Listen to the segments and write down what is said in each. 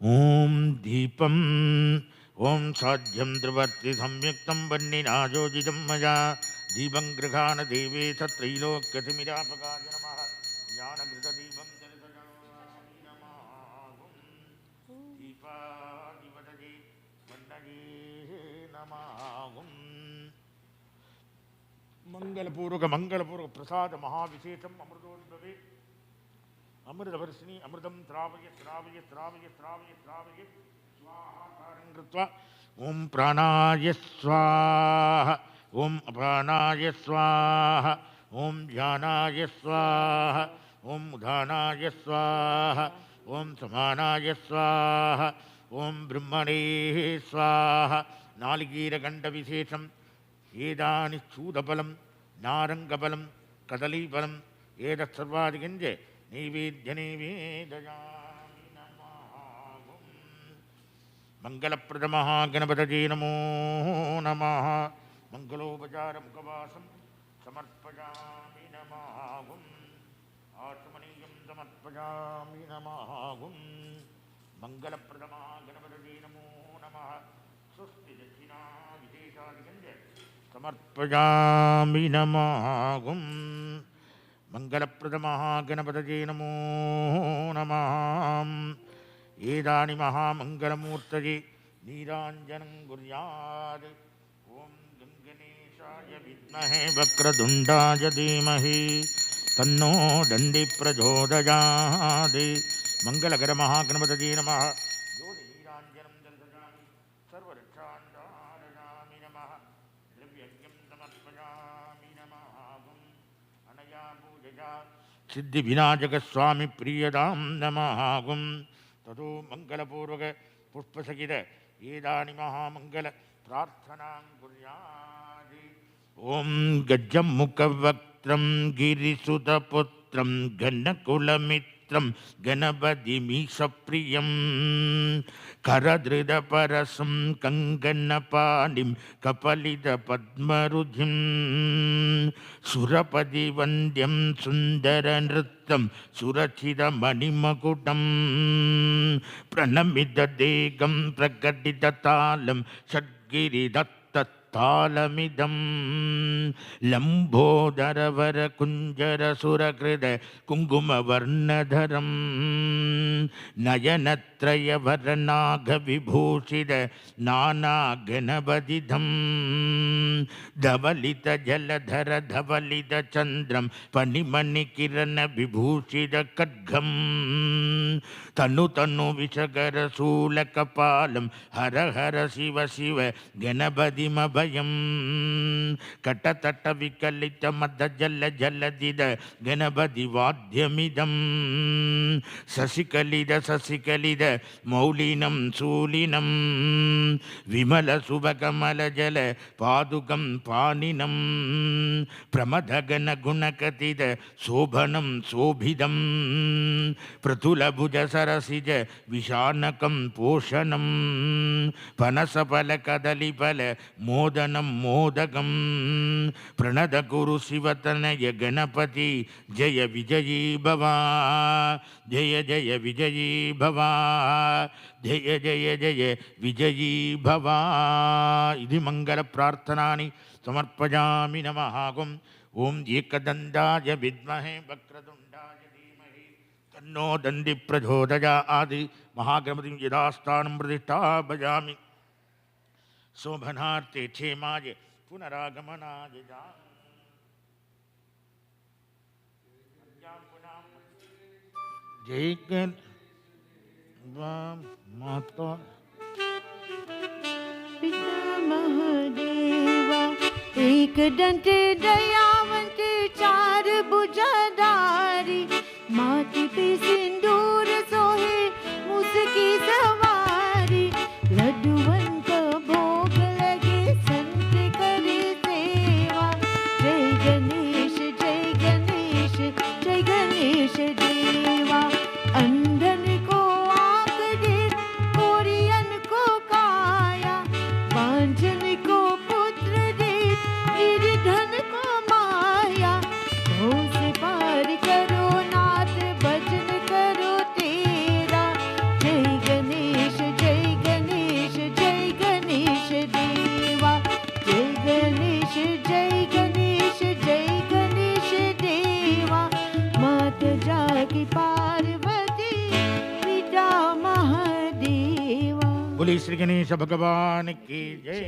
ஓம் தீபம் ஓம் சாத்தியம் திரிவர்த்தி சம்யுக்தம் வன்னிநாஜோஜிதம் மயா தீபம் கிருகான தேவே தத்ரைலோக்கியதிமிராபகாய நமः ஞானகிருததீபம் தரிசயாமி நமः தீபாதிபதஜே வன்னஜே நமः மங்களபூர்வக பிரசாத மகாவிசேஷம் அமிர்தோத்பவே அமிர்தவர்ஷினி அமிர்தம் திராவய திராவய திராவய திராவய திராவய ஸ்வாஹாகாரம் கிருத்வா ஓம் பிராணாய ஸ்வாஹா ஓம் அபானாய ஸ்வாஹா ஓம் தியானாய ஸ்வாஹா ஓம் உதானாய ஸ்வாஹா ஓம் சமானாய ஸ்வாஹா ஓம் பிரம்மணே ஸ்வாஹா நாளிகீரகண்ட விசேஷம் ஏதானி சூதபலம் நாரங்கபலம் கதலீபலம் ஏதத் சர்வாதிகஞ்ச நைவேத்யநைவேதயாமி நமः மங்களப்பிரதமः கணபதயே நமோ நமः மங்களோபசார முகவாசம் சமர்ப்பயாமி நமः ஆத்மனீயம் சமர்ப்பயாமி நமः மங்களப்பிரதமः கணபதயே நமோ நமः ஸ்வஸ்தி தட்சிணா விசேஷாதிகஞ்ச சமர்ப்பயாமி நமः மங்களப்பிரதமः கணபதயே நமோ நமः ஏதானி மகாமங்கலமூர்த்தயே நீராஞ்சனம் குர்யாத் ஓம் கங்கணேஷாய வித்மஹே வக்ரதுண்டாய தீமஹி தன்னோ தண்டி பிரச்சோதயாத் மங்களகர மகாகணபதயே நமः ஜோதி நீராஞ்சனம் தரிசயாமி சர்வரக்ஷாந்தாரயாமி நமः திரவ்யக்ஞம் சமர்ப்பயாமி நமः அனயா பூஜயா சித்தி விநாயக சுவாமி பிரியதாம் நமஹாகும் ததோ மங்களபூர்வக புஷ்பசகித ஏதானி மகாமங்கல பிரார்த்தனாம் குர்யாதி ஓம் கஜ்ஜம் முகவக்த்ரம் கிரிசுதபுத்ரம் கணகுலமித்ரம் கணபதிமீசப்பிரியம் கரதிருதபரசம் கங்கணபாணிம் கபலித பத்மருதிம் சுரபதி வந்தியம் சுந்தர நிருத்தம் சுரச்சித மணிமகுடம் பிரணமித தேகம் பிரகடித தாளம் ஷட்கிரிதத் தாளமிதம் லம்போதரவர குஞ்சர சுரகிருத குங்குமவர்ணதரம் நயனத்ரயவரநாக விபூஷித நானா கணபதிதம் தவலித ஜலதர தவலித சந்திரம் பனிமணி கிரண விபூஷித கட்கம் தனு தனு விஷகர சூல கபாலம் ஹர ஹர சிவ சிவ கணபதிமபயம் கட்டதட்ட விகலித மத ஜல ஜலதித கணபதி வாத்தியமிதம் சசிகலித சசிகலித மௌலினம் சூலினம் விமல சுபகமல ஜல பாதுகம் பாணினம் பிரமதகன குணகதித சோபனம் சோபிதம் பிரதுலபுஜ சரசிஜ விஷானகம் போஷணம் பனசபல கதலிபல மோதனம் மோதகம் பிரணத குரு சிவதனய கணபதி ஜய விஜயீ பவா ஜய ஜய விஜயீ பவா ஜய ஜய ஜய விஜயீ பவா இது மங்கள பிரார்த்தனானி சமர்ப்பயாமி நமஹாகும் ஓம் ஏகதந்தாய வித்மஹே வக்ரதுண்டாய தீமஹி தன்னோ தந்தி பிரச்சோதயாத் மகாகணபதி யதாஸ்தானம் பிரதிஷ்டாபயாமி शोभनार्थे क्षेमाय पुनरागमनाय जय माता पिता महादेवा एक दंत दयावंत चार भुजाधारी माथे पे सिंदूर सोहे मुस्की सवारी लड्डुवन का भोग लगे संत करे सेवा जय गणेश जय गणेश जय गणेश देवा अंधन को आँख दे कोरियन को काया वांझन को पुत्र दे गिरिधन को माया भव से पार करो नाथ भजन करो बोली श्री गणेश भगवान की जय।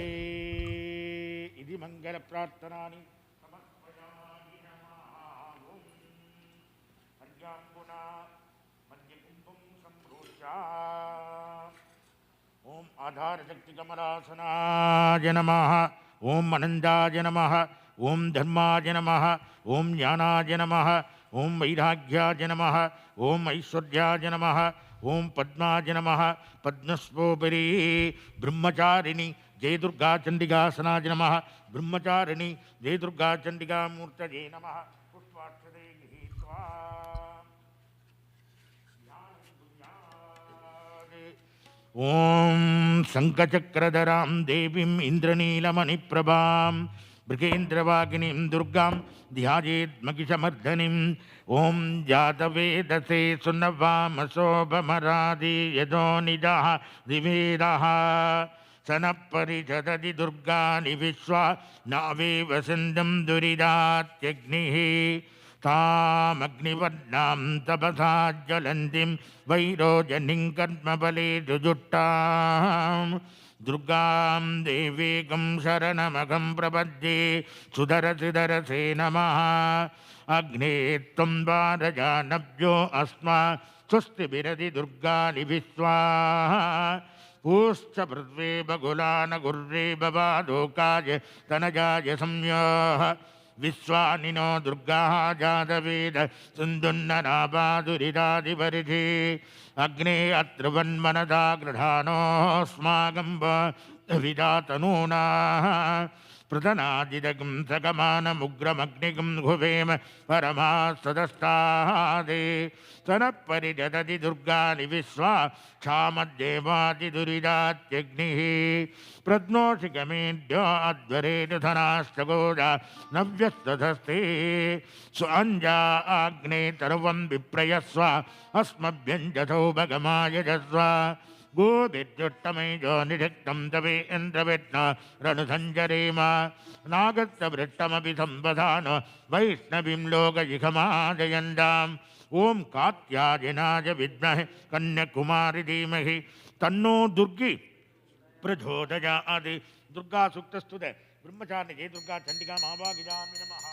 इति मंगल प्रार्थनानि समर्पयामि नमः। ओम हर्याम्बुना मध्यकुम्भं सम्प्रोच्य ओम आधार शक्ति कमलासनाय नमः। ओम अनंताय नमः। ओम धर्माय नमः। ओम ज्ञानाय नमः। ओम वैराग्याय नमः। ओम ऐश्वर्याय नमः। ओम पद्माय नमः। पद्मस्पोपरि ब्रह्मचारिणी जय दुर्गा चंडिकासनाय नमः। ब्रह्मचारिणी जय दुर्गा चंडिका मूर्तये नमः। पुष्पाक्षते गृहीत्वा ओम शंखचक्रधरां देवीं इंद्रनीलमणिप्रभां मृगेन्द्रवागिनीं दुर्गां ध्यायेत् महिषमर्दनीं। ओम जातवेदसे सुनवामशोभमरादि यजो निजः दिवेदः सनपरिषदति दुर्गानि विश्वा नावेव सिन्धुं दुरिदात्यग्निः तामग्निवर्णां तपसा ज्वलन्तीं वैरोजनिं कर्मबले जुजुट्टां दुर्गां देवीकं शरणमहं प्रपद्ये सुधरसिधरसे नमः। अग्ने त्वं वारजानभ्यो अस्मा स्वस्तिभिरति दुर्गानि विश्वा पूश्च पृथ्वी बगुलान गुर्वे बबाधोकाय तनजाय संयोः विश्वानिनो दुर्गाः जातवेद सुन्दुन्ननाभादुरिदादिपरिधि अग्ने अत्रुवन्मनदा गृहाणोऽस्माकं विदातनूना प्रधनादिदगं सकमानमुग्रमग्निगं घुवेम परमास्तदस्तादे तनपरिजदति दुर्गानि विश्वा क्षामद्देवादिदुरिदात्यग्निः प्रज्ञोषिकमेढ्यो अध्वरेणुधनाश्चगोजा नव्यस्तधस्ते स्वाञ्जा आग्ने तर्वं विप्रयस्व अस्मभ्यञ्जथो भगमाय जस्व गोभिर्जुट्टमैजो निधिक्तं तवे इन्द्रविष्ण रणुसञ्जरेम नागस्तवृष्टमपि सम्पदान वैष्णवीं लोकजिखमाजयन्ताम्। ओम कात्यायनाय विद्महे कन्याकुमारी धीमहि तन्नो दुर्गी प्रचोदयात्। दुर्गा सूक्तस्तुते ब्रह्मचारिणी जय दुर्गा चंडिका महाभागिजामि नमः।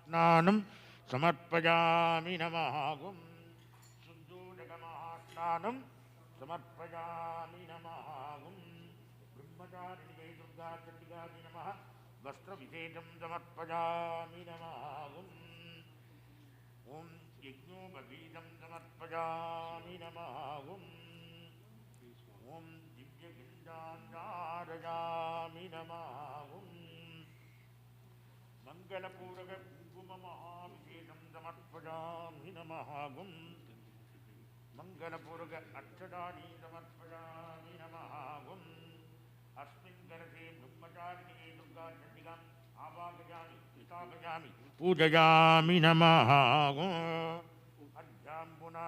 स्नानं समर्पयामि नमः। गुं शुद्धोदकमहास्नानं समर्पयामि नमः। गुं ब्रह्मचारिणी जय दुर्गा चंडिकायै नमः। वस्त्रविशेषं समर्पयामि नमः। गुं ओम यज्ञोपवीतं समर्पयामि नमः। गुं ओम दिव्यगन्धान्धारयामि नमः। गुं मंगलपूर्वक कुंकुममहाभिषेकं समर्पयामि नमः। गुं मंगलपूर्वक अक्षतानि समर्पयामि नमः। गुं अस्मिन् कलशे ब्रह्मचारिणी दुर्गा चंडिकाम् आवाहयामि स्थापयामि पूजयामि नमः। गुं अर्घ्याम्बुना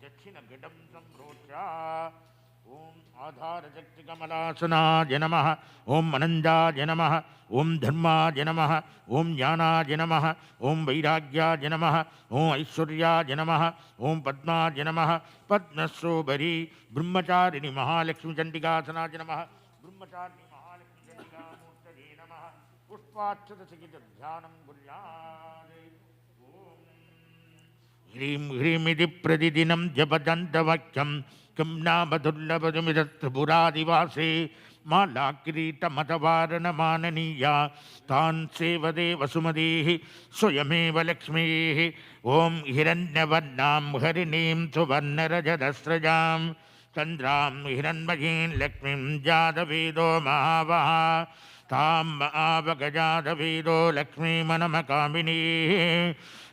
दक्षिणघटं सम्प्रोच्य ओम आधार शक्ति कमलासनाय नमः। ओम अनंताय नमः। ओम धर्माय नमः। ओम ज्ञानाय नमः। ओम वैराग्याय नमः। ओम ऐश्वर्याय नमः। ओम पद्माय नमः। पद्मश्रोभरी ब्रह्मचारिणी महालक्ष्मी चंडिकासनाय नमः। ब्रह्मचारिणी महालक्ष्मी चंडिका मूर्तये नमः। पुष्पाक्षतसहित ध्यानं कुर्यात्। ओम ह्रीं ह्रीमिति प्रतिदिनं जपदन्तवाक्यं किं नाम दुर्लभमिदत्रिपुरादिवासे मालाकिरीटमतवारणमाननीया तान् सेवदे वसुमतीः स्वयमेव लक्ष्मीः। ॐ हिरण्यवर्णां हरिणीं सुवर्णरजतस्रजां चन्द्रां हिरण्मयीं लक्ष्मीं जातवेदो महावः तां आवगजातवेदो लक्ष्मीमनमकामिनीः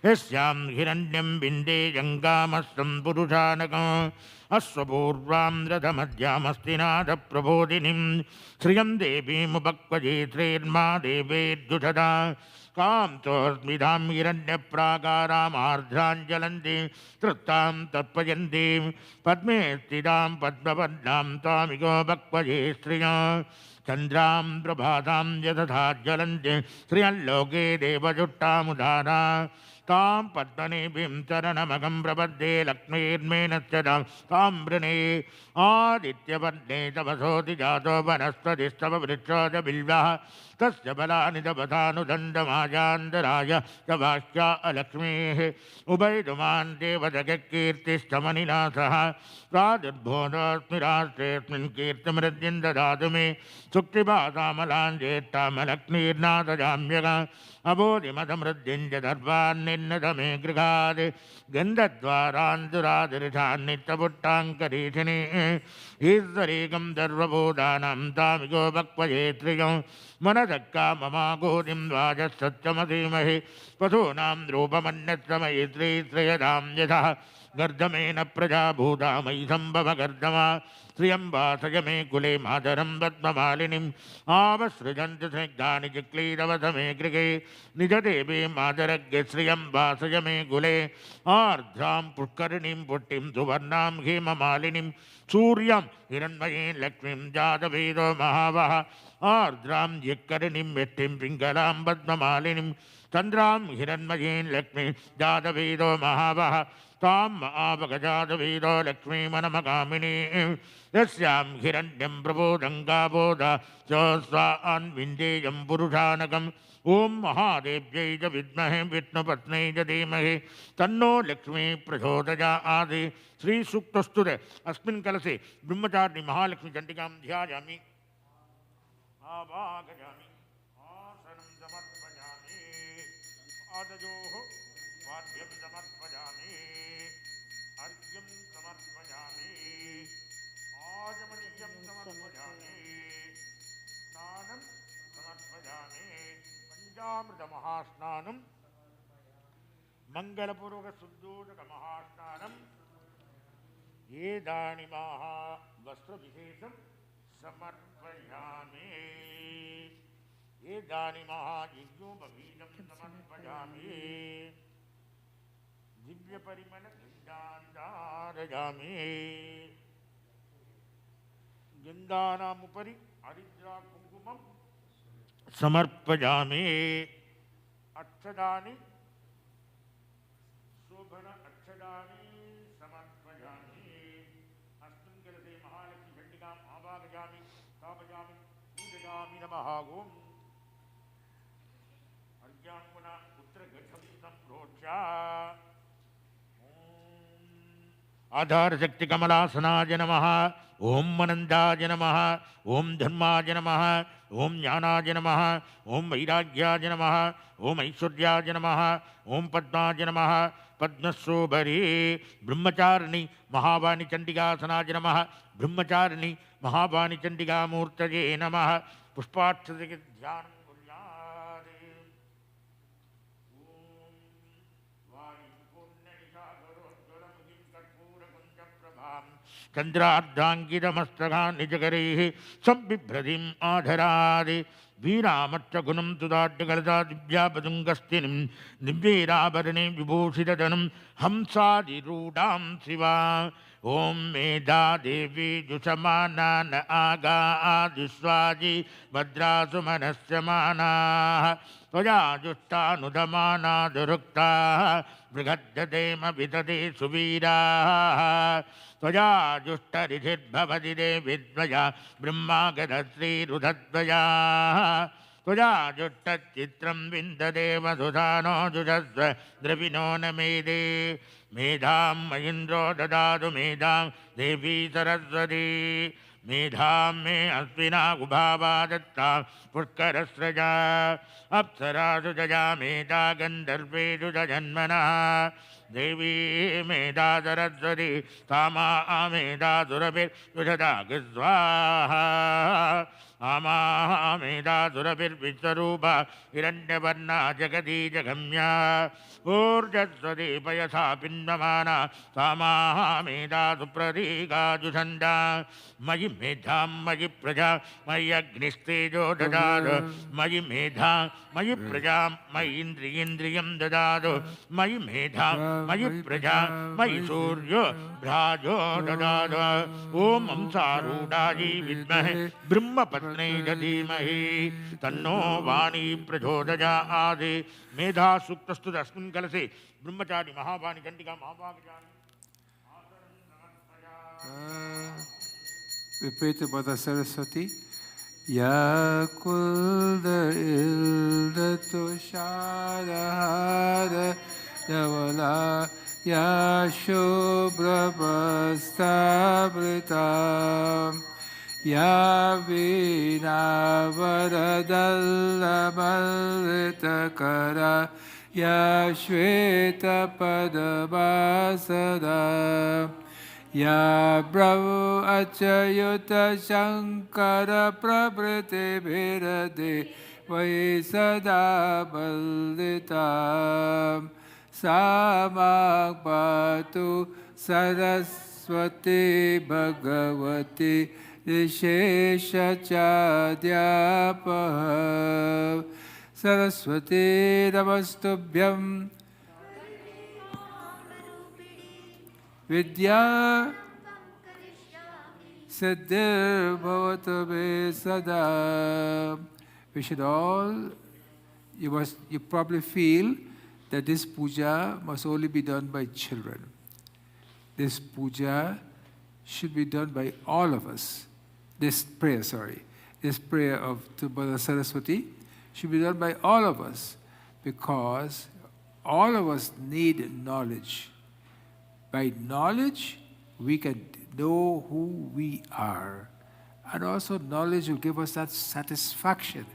यस्यां हिरण्यं बिन्दे जङ्गामस्तं पुरुषानकम् अश्वपूर्वां रथमध्यामस्तिनाथप्रबोधिनीं श्रियं देवीमुपक्वजे श्रीर्मा देवेद्युषदा कां तोस्मिधां हिरण्यप्राकारामार्द्राञ्जलन्तीं तृप्तां तत्पयन्तीं पद्मे स्थितां पद्मपद्मां त्वामिको भक्पये श्रिया चन्द्रां प्रभातां यतथा ज्वलन्ति श्रियल्लोके देवजुट्टामुदारा तां पद्मनीभिं चरणमगं प्रपद्ये लक्ष्मीर्मेणश्चतां तां वृणे आदित्यवर्णे तपसोऽति जातो वनस्पतिस्तव वृक्षो च बिल्वः तस्य बलानि तपसानुदण्डमाजान्तराय च वाक्या अलक्ष्मीः उभयतुमान् देवजगत्कीर्तिश्चमनिनाथः प्रादुर्भूतोऽस्मि राष्ट्रेऽस्मिन् कीर्तिमृद्धिं ददातु मे सुक्तिपातामलाञ्जेष्टामलक्ष्मीर्नाथजाम्यग अबोधिमतमृद्धिं च दर्वान्निन्नतमे गृहात् गन्धद्वारान्तुरादिरिषान्नित्यपुट्टाङ्करीषिणी ईश्वरीकं सर्वभूतानां तामिको भक्पये त्रियं मनसक्का ममागोतिं वाजसत्यमधीमहि पशूनां रूपमन्यत्समयि श्रीश्रयदां यथः गर्दमेन प्रजा भूता मयि सम्भव गर्दमा श्रियं वासय मे कुले मातरं पद्ममालिनीम् आवसृजन्ति स्निग्धानि चिक्लीरवस मे गृहे निजदेवी मातरज्ञ श्रियं वासय मे कुले आर्द्रां पुष्करिणीं पुष्टिं सुवर्णां हेममालिनीं सूर्यं हिरण्मयीं लक्ष्मीं जातवेदो महावः आर्द्रां यक्करिणीं व्यष्टिं पिङ्गलां पद्ममालिनीं चन्द्रां हिरण्मयीं लक्ष्मीं जातवेदो महावः तां आवगजातवेदो लक्ष्मीमनमकामिनी यस्यां हिरण्यं प्रबोधङ्गाबोध स्वान्विन्देयं पुरुषानकम् ॐ महादेव्यै च विद्महे विष्णुपत्न्यै च धीमहि तन्नो लक्ष्मी प्रचोदयात् श्रीसूक्तस्तुते अस्मिन् कलशे ब्रह्मचारिणी महालक्ष्मी चण्डिकां ध्यायामि आवाहयामि आसनं समर्पयामि आदयोः वाद्यं समर्पयामि अर्घ्यं समर्पयामि आचमनीयं समर्पयामि स्नानं समर्पयामि पंचामृतमहास्नानं मङ्गलपूर्वकशुद्धोदकमहास्नानं एदानिमाः वस्त्रविशेषं समर्पयामि एदानिमाः यज्ञोपवीतं समर्पयामि दिव्यपरिमलगन्धान् गन्धानामुपरि हरिद्राकुङ्कुमं समर्पयामि अक्षदानि शोभन अक्षदानि समर्पयामि अस्मिन् कलशे महालक्ष्मी चण्डिकाम् आवाहयामि स्थापयामि पूजयामि नमः ओम् अर्घ्याङ्गुना पुत्रगृहं सम्प्रोक्ष्य आधार शक्ति कमलासनाय नमः ओम मनंदाय नमः ओम धर्माय नमः ओम ज्ञानाय नमः ओम वैराग्याय नमः ओम ऐश्वर्याय नमः ओम पद्माय नमः पद्मशोभरी ब्रह्मचारिणी महावाणी चंडिकासनाय नमः ब्रह्मचारिणी महावाणी चंडिकामूर्तये नमः पुष्पाक्षते ध्यान चंद्रार्धांगितमस्तका निजकरैः संबिभ्रतिम् आधरादि वीरामच्चगुणं तुदाड्यकलता दिव्यापतुङ्गस्तिनिं दिव्यैराभरणे विभूषितधनुं हंसादिरूढां शिवा ओं मेधा देवी जुषमाना न आगा आदिस्वाजी भद्रासु मनस्य मानाः त्वया जुष्टानुदमाना दुरुक्ताः बृहद्ददेम विदते सुवीराः त्वया जुष्टरिधिर्भवति देविद्वया ब्रह्मागतश्रीरुधद्वया त्वया जुष्टच्चित्रं विन्दते वसुधानो जुषस्व द्रविणो न मेदे मेधां महीन्द्रो ददातु मेधां देवी सरस्वती मेधां मे अश्विना उभावा दत्ता पुष्करस्रजा अप्सरासु जया मेधा गन्धर्वेषु च जन्मनः देवी मेधा सरस्वती कामा मेधा सुरभिर्विषदा स्वाहा आमा मेधा सुरभिर्विश्वरूपा हिरण्यवर्णा जगती जगम्या ऊर्जस्वदीपयसा पिण्डमाना सामामेधा सुप्रतीकाजुषण्डा मयि मेधां मयि प्रजा मय्यग्निस्तेजो ददातु मयि मेधा मयि प्रजा मयि इन्द्रियं ददातु मयि मेधा मयि प्रजा मयि सूर्यो भ्राजो ददातु ॐ हंसारूढायै विद्महे ब्रह्मपत्न्यै धीमहि तन्नो वाणी प्रचोदयात् मेधा सूक्तस्तु तस्मिन् कलशे ब्रह्मचारी Mahavani Chandika महाभागजानी. We pray to Mother Saraswati. Ya kulda ilda tushadhara yavala ya shubra bastabrita ya vina varadalla malritakara ya shveta padabasada Ya Bravo Achayuta Shankara Prabriti Bhirade Vaisada Baldita Samak Bhatu Saraswati Bhagavati Vishesha Chadyapa Saraswati Namastubhyam Vidya Siddhir Bhavata Me Sada. We should all, you probably feel that this puja must only be done by children. This puja should be done by all of us. This prayer to Mother Saraswati should be done by all of us because all of us need knowledge. By knowledge, we can know who we are. And also knowledge will give us that satisfaction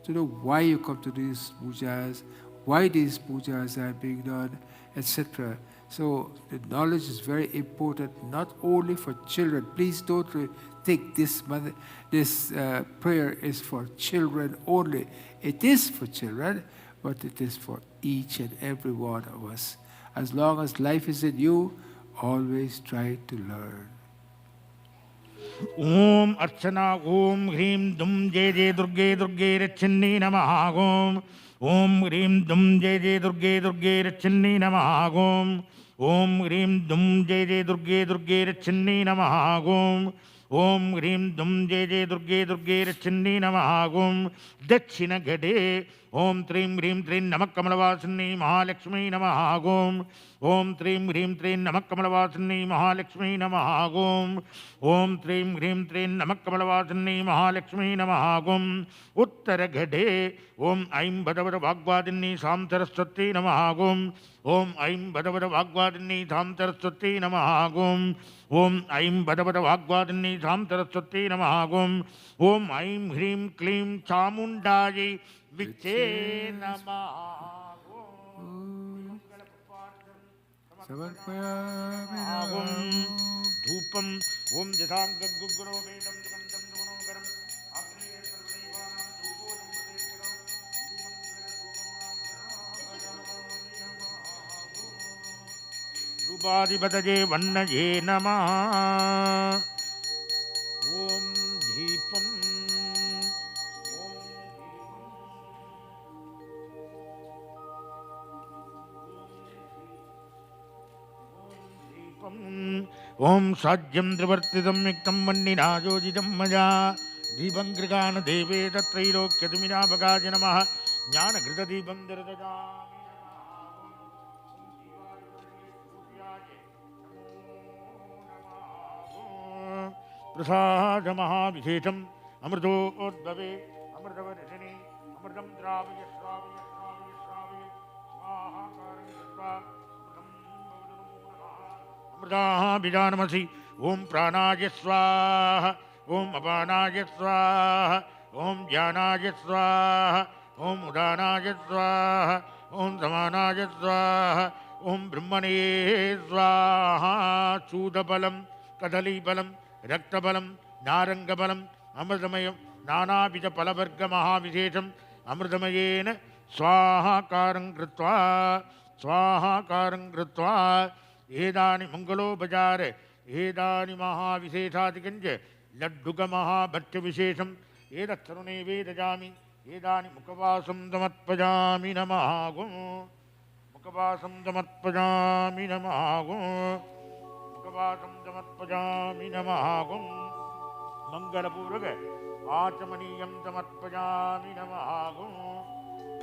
to know why you come to these pujas, why these pujas are being done, etc. So the knowledge is very important, not only for children. Please don't think this prayer is for children only. It is for children, but it is for each and every one of us. As long as life is in you, always try to learn. Om Archana Om Hrim Dum Jai Jai Durge Durge Rachinni Namaha Om Om Hrim Dum Jai Jai Durge Durge Rachinni Namaha Om Om Hrim Dum Jai Jai Durge Durge Rachinni Namaha Om Om Hrim Dum Jai Jai Durge Durge Rachinni Namaha Om Dachina Gade Om Trim Hrim Trim Namakkamalavasanni Mahalakshmi Namaha Om Om Trim Hrim Trim Namakkamalavasanni Mahalakshmi Namaha Om Om Trim Hrim Trim Namakkamalavasanni Mahalakshmi Namaha Om Uttara Gade Om Aim Badavada Bhagwadini Sam Saraswati Namaha Om Om Aim Badavada Bhagwadini Sam Saraswati Namaha Om Om Aim Badavada Bhagwadini Sam Saraswati Namaha Om Aim Hrim Klim Chamundaji Viche Namaha Dhupam Om Jasanga Guguro Vedam Jagandam Dugunogaram Akriya Sarvaivanam Dhupo Jambudam Rubadi Badaje Vannaje Namaha Om Dhipam Om Sajjam Drivartidam Miktam Vandinajojidam Maja Deepam Grigana Deve Tatrailokyatumina Bagaja Namaha Jnana Grita Deepam Diradaja Prasada Mahavishesham Amrito Udbhave Amritavarishini Amritam Dravya Sravya Sravya Sravya Svaha Karangatva Amritaha Bijanamasi Om Pranaya Svaha Om Apanaya Svaha Om Jnanaya Svaha Om Udanaya Svaha Om Samanaya Svaha Om Brahmane Svaha Chudabalam Kadalibalam Raktabalam Narangabalam Amritamayam Nanavija Palavarga Mahavishesham Amritamayena Svaha Karang Kritva स्वाहाकारं कृत्वा एदानि मङ्गलोपचार एदानि महाविशेषादिकञ्च लड्डुकमहाभक्ष्यविशेषं एतत्सर्वने वेदजामि एदानि मुखवासं समर्पयामि नमः मुखवासं समर्पयामि नमः मुखवासं समर्पयामि नमः मंगलपूर्वक आचमनीयं समर्पयामि नमः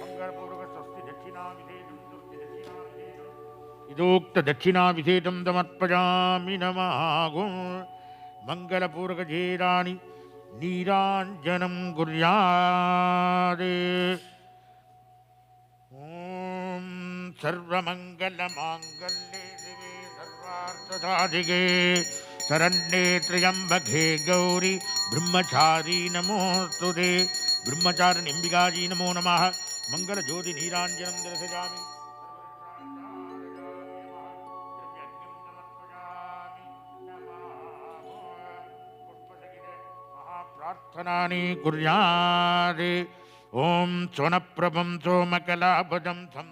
मंगलपूर्वक स्वस्ति दक्षिणाभिषेकं इदोक्त दक्षिणाभिषेकं समर्पयामि नमः मंगलपूर्वक जेराणि नीराञ्जनं कुर्यात् ॐ सर्वमङ्गलमाङ्गल्ये शिवे सर्वार्थसाधिके शरण्ये त्र्यम्बके गौरी ब्रह्मचारी नमोस्तुते ब्रह्मचारिण्यम्बिकाजी नमो नमः मंगलज्योति नीराञ्जनं दर्शयामि प्रार्थनानि कुर्यात् ॐ स्वनप्रभं सोमकलापदं थं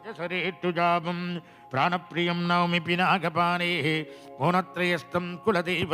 पञ्चसरेतुजाभं प्राणप्रियं नौमि पिनाकपानेः मौनत्रयस्थं कुलदेव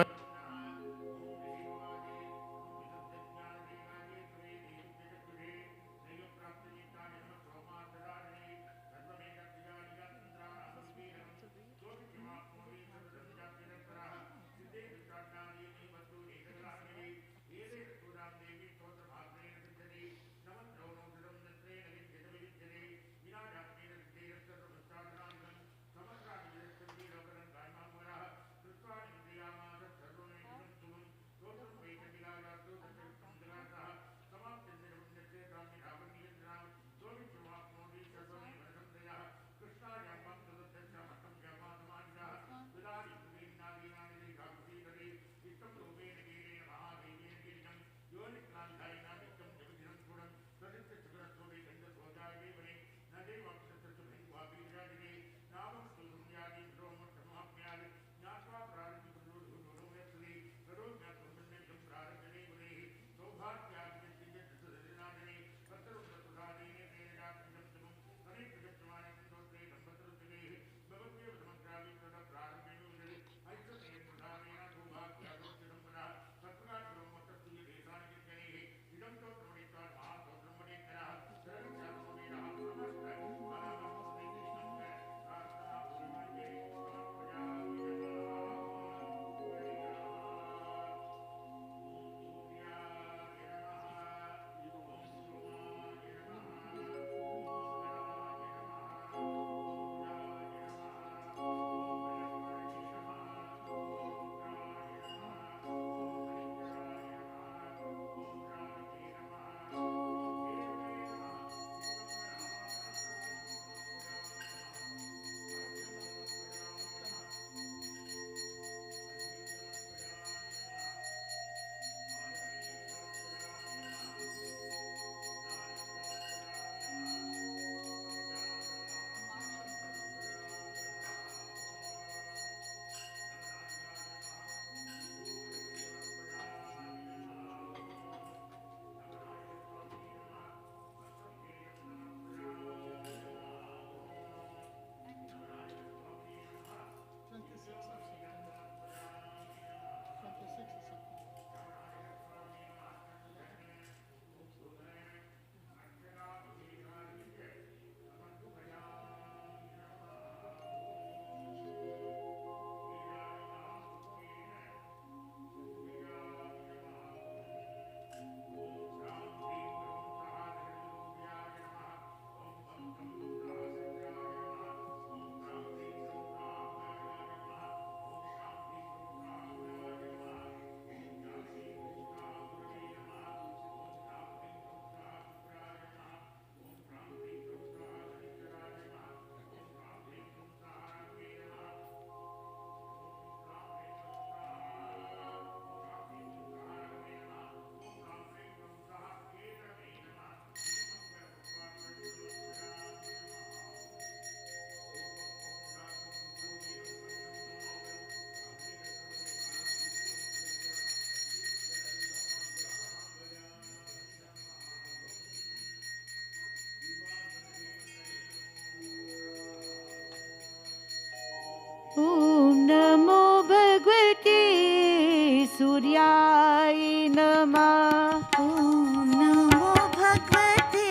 सूर्याय नमः। ॐ नमो भगवते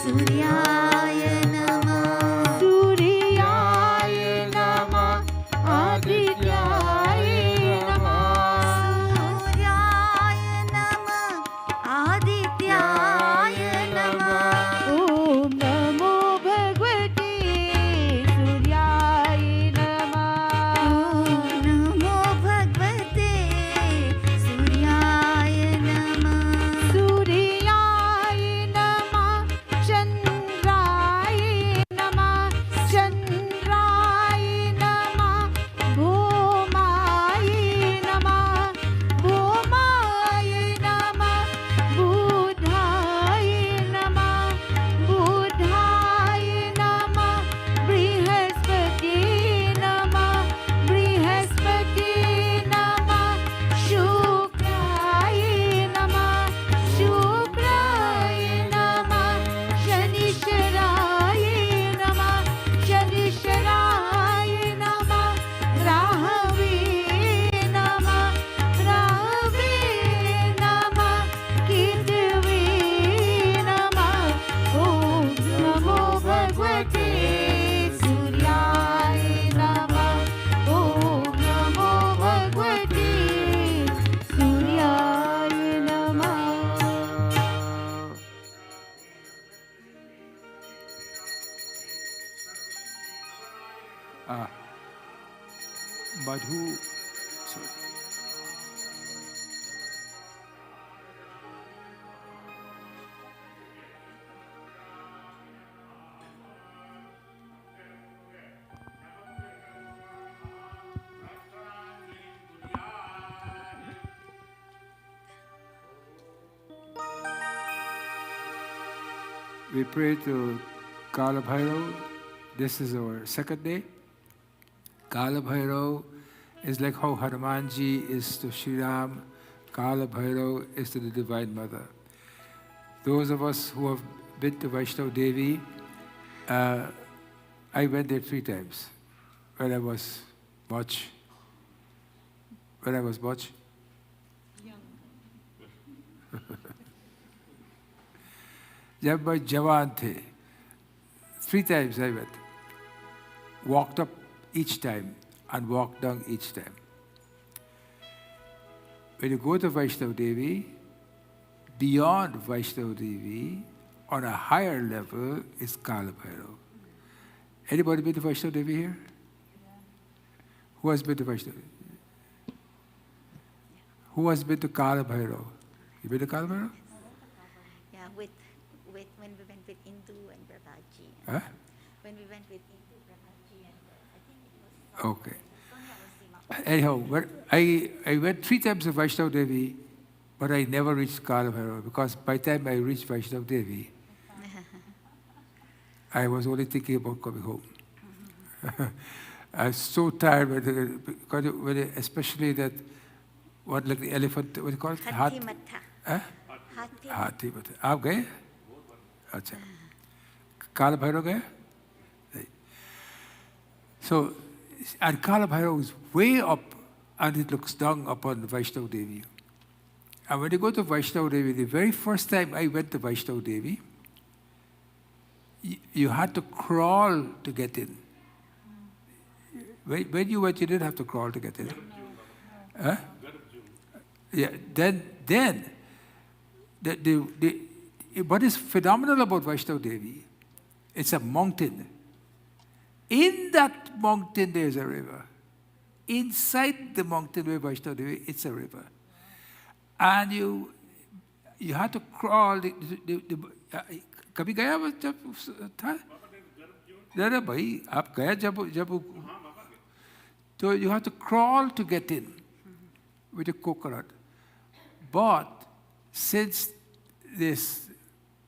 सूर्याय नमः। सूर्याय नमः आदित्याय नमः। सूर्याय नमः आदित्याय नमः। ॐ नमो भगवते सूर्याय नमः। ॐ नमो भगवते सूर्याय नमः। सूर्याय नमः चन्द्राय नमः। चन्द्राय नमः भौमाय नमः। भौमाय नमः बुधाय नमः। बुधाय नमः बृहस्पति नमः। बृहस्पति नमः शुक्राय नमः। शुक्राय नमः शनिश्चराय नमः। शनिश्चराय नमः राहवे नमः। राहवे नमः केतवे नमः। ॐ नमो भगवते सूर्याय नमः। ॐ नमो भगवते सूर्याय नमः। Madhu. Sorry. We pray to Kala Bhairav. This is our second day. Kala Bhairav is like how Hanumanji is to Sri Ram. Kala Bhairav is to the Divine Mother. Those of us who have been to Vaishnav Devi, I went there 3 times when I was much. When I was much? जब मैं जवान थे 3 times I went. Walked up each time and walked down each time. When you go to Vaishnav Devi, beyond Vaishnav Devi, on a higher level is Kala Bhairav. Anybody been to Vaishnav Devi here? Who has been to Vaishnav Devi? Who has been to Kala Bhairav? You been to Kala Bhairav? Yeah, with when we went with Indu and Prabhaji. Huh? When we went with Indu, Prabhaji, and I think it was Okay. Sonia Osima. Anyhow, I went 3 times to Vaishnav Devi, but I never reached Kala Bhairav because by the time I reached Vaishnav Devi, I was only thinking about coming home. I was so tired, especially that, what, like the elephant, what do you call it? Hathi Matha. Huh? Hathi हाथी बता आप गए अच्छा काला भैरव गए so and Kala Bhairav is way up and it looks down upon Vaishnav Devi. And when you go to Vaishnav Devi, the very first time I went to Vaishnav Devi, you had to crawl to get in. When you went, you didn't have to crawl to get in. Huh? Yeah, then what is phenomenal about Vaishnav Devi, it's a mountain. In that mountain, there's a river. Inside the mountain where Vaishnav Devi, it's a river. And you have to crawl. कभी गया जब था? नहीं भाई, आप गया जब so you have to crawl to get in with a coconut. But since there's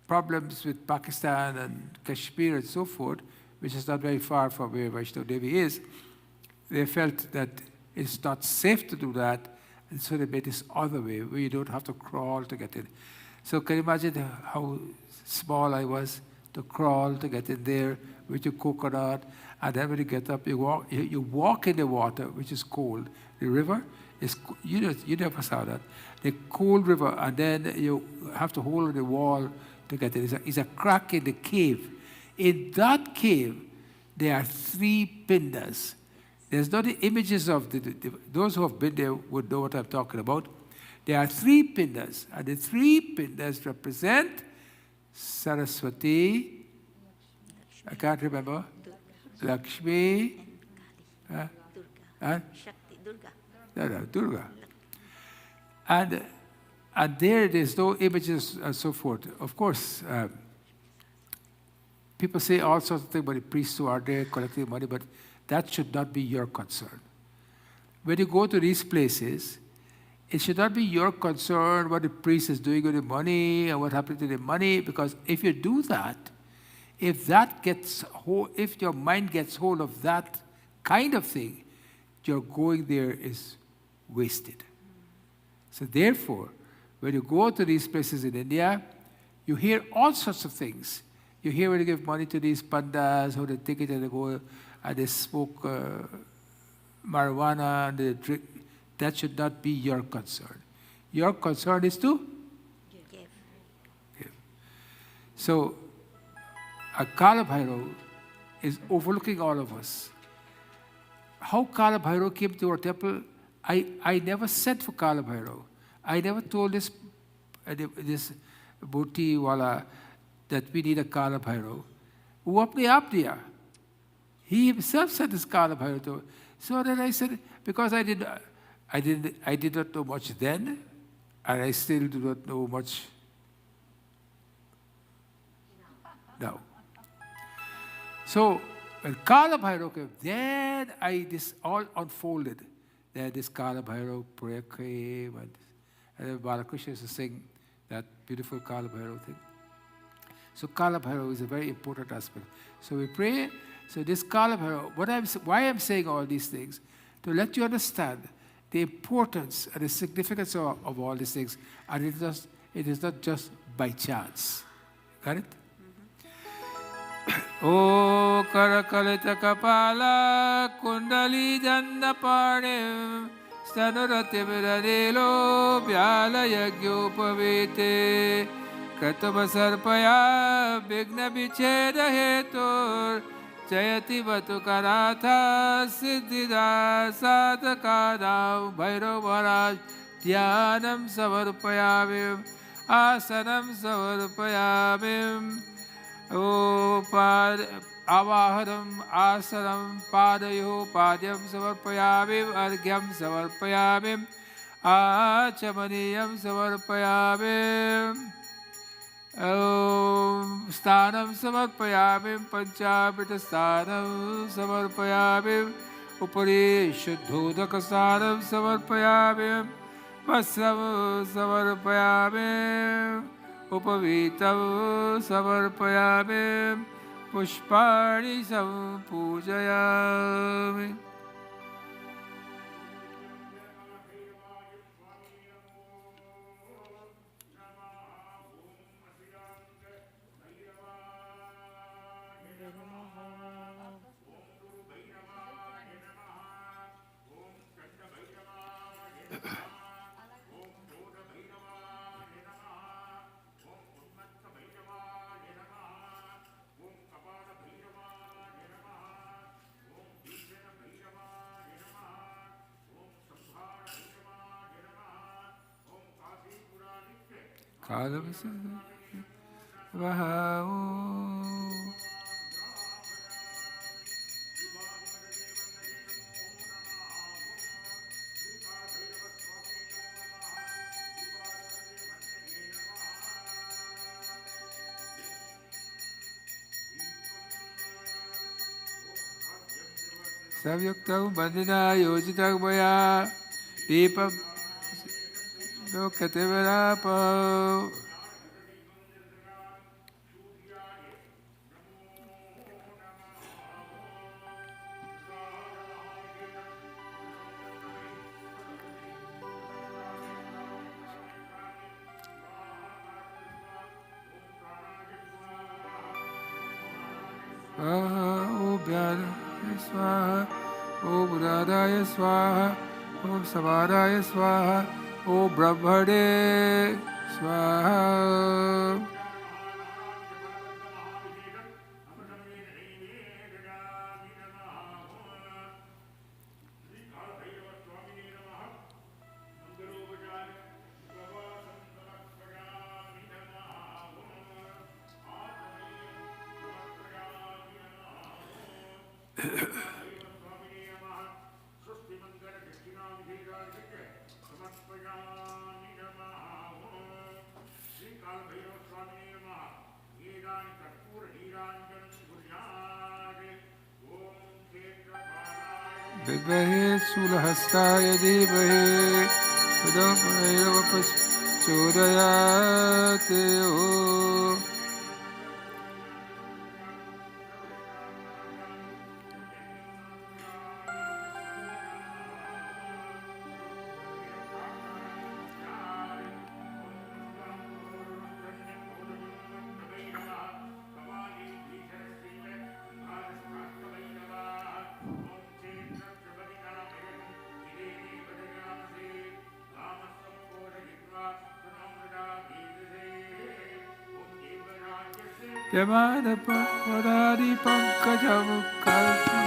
problems with Pakistan and Kashmir and so forth, which is not very far from where Vaishnav Devi is, they felt that it's not safe to do that, and so they made this other way where you don't have to crawl to get in. So can you imagine how small I was to crawl to get in there with your coconut, and then when you get up, you walk in the water, which is cold. The river You never saw that. The cold river, and then you have to hold the wall to get it. It's a crack in the cave. In that cave, there are 3 pindas. There's not the images of those who have been there would know what I'm talking about. There are 3 pindas, and the 3 pindas represent Saraswati, I can't remember, Lakshmi, Durga. Shakti, Durga. Durga. And there's no images and so forth. Of course, people say all sorts of things about the priests who are there collecting money, but that should not be your concern. When you go to these places, it should not be your concern what the priest is doing with the money and what happened to the money, because if you do that, if your mind gets hold of that kind of thing, your going there is wasted. So therefore, when you go to these places in India, you hear all sorts of things. You hear when you give money to these pandas, how they take it and they go and they smoke marijuana and they drink. That should not be your concern. Your concern is to give. So, a Kala Bhairav is overlooking all of us. How Kala Bhairav came to our temple, I never sent for Kala Bhairav. I never told this Bhuti wala that we need a Kala Bhairav. वो अपने आप दिया. He himself said this Kala Bhairav. So then I said, because I did not know much then, and I still do not know much now. So when Kala Bhairav came, then this all unfolded. Then this Kala Bhairav prayer came, and then Balakrishna used to sing that beautiful Kala Bhairav thing. So Kala Bhairav is a very important aspect. So we pray. So this Kala Bhairav, why I'm saying all these things, to let you understand the importance and the significance of all these things, and it is not just by chance. Got it? O Karakalita Kapala Kundali Jandapanim Stanurati Viradilo Vyala Yagyopavite Katabasarpaya Bigna Bicheda Hetur Jayati Vatukaratha Siddhida Sadakadam Bhairav Maharaj Dhyanam Savarpayamim Asanam Savarpayamim O Avaharam Asanam Padayo Padyam Savarpayamim Argyam Savarpayamim Achamaniyam Savarpayamim Sthanam Savarpayamim Panchabhita Sthanam Savarpayamim Upari Shuddhodaka Sthanam Savarpayamim Vasam Savarpayamim Upavitam Savarpayamim Pushpani Sampujayami. Savyuktam Bandina Yojitak Maya Deepam Lokatevarapo O Vyana Swaha O Buddhadaya Swaha Om Samaraya Swaha. Om Brahmane Swaha. Vidvahe Sulahastaya Devahe Vidvahe Chodayate O. Yamana Padadi Pankajamukati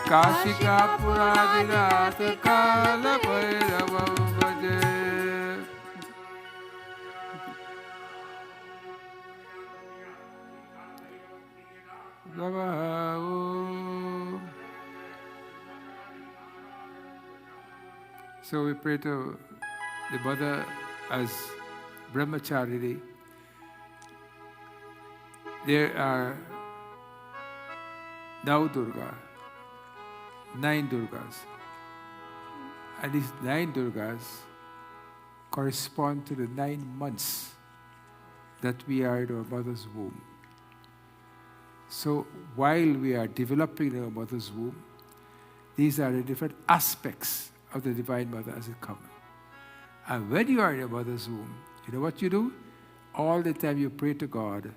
Kashika Puradinata Kala Bhairavam Bhaje. So we pray to the mother as Brahmachari. There are now Durga, 9 Durgas. And these 9 Durgas correspond to the 9 months that we are in our mother's womb. So while we are developing in our mother's womb, these are the different aspects of the Divine Mother as it comes. And when you are in your mother's womb, you know what you do? All the time you pray to God,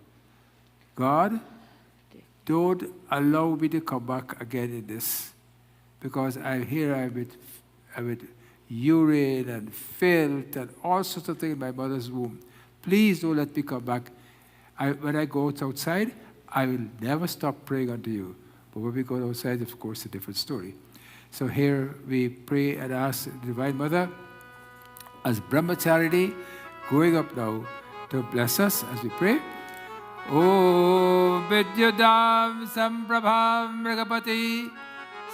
God, don't allow me to come back again in this, because I'm here with urine and filth and all sorts of things in my mother's womb. Please don't let me come back. When I go outside, I will never stop praying unto you. But when we go outside, of course, a different story. So here we pray and ask the Divine Mother, as Brahmachari, growing up now, to bless us as we pray. Om Vidyadam Samprabham Mrigapati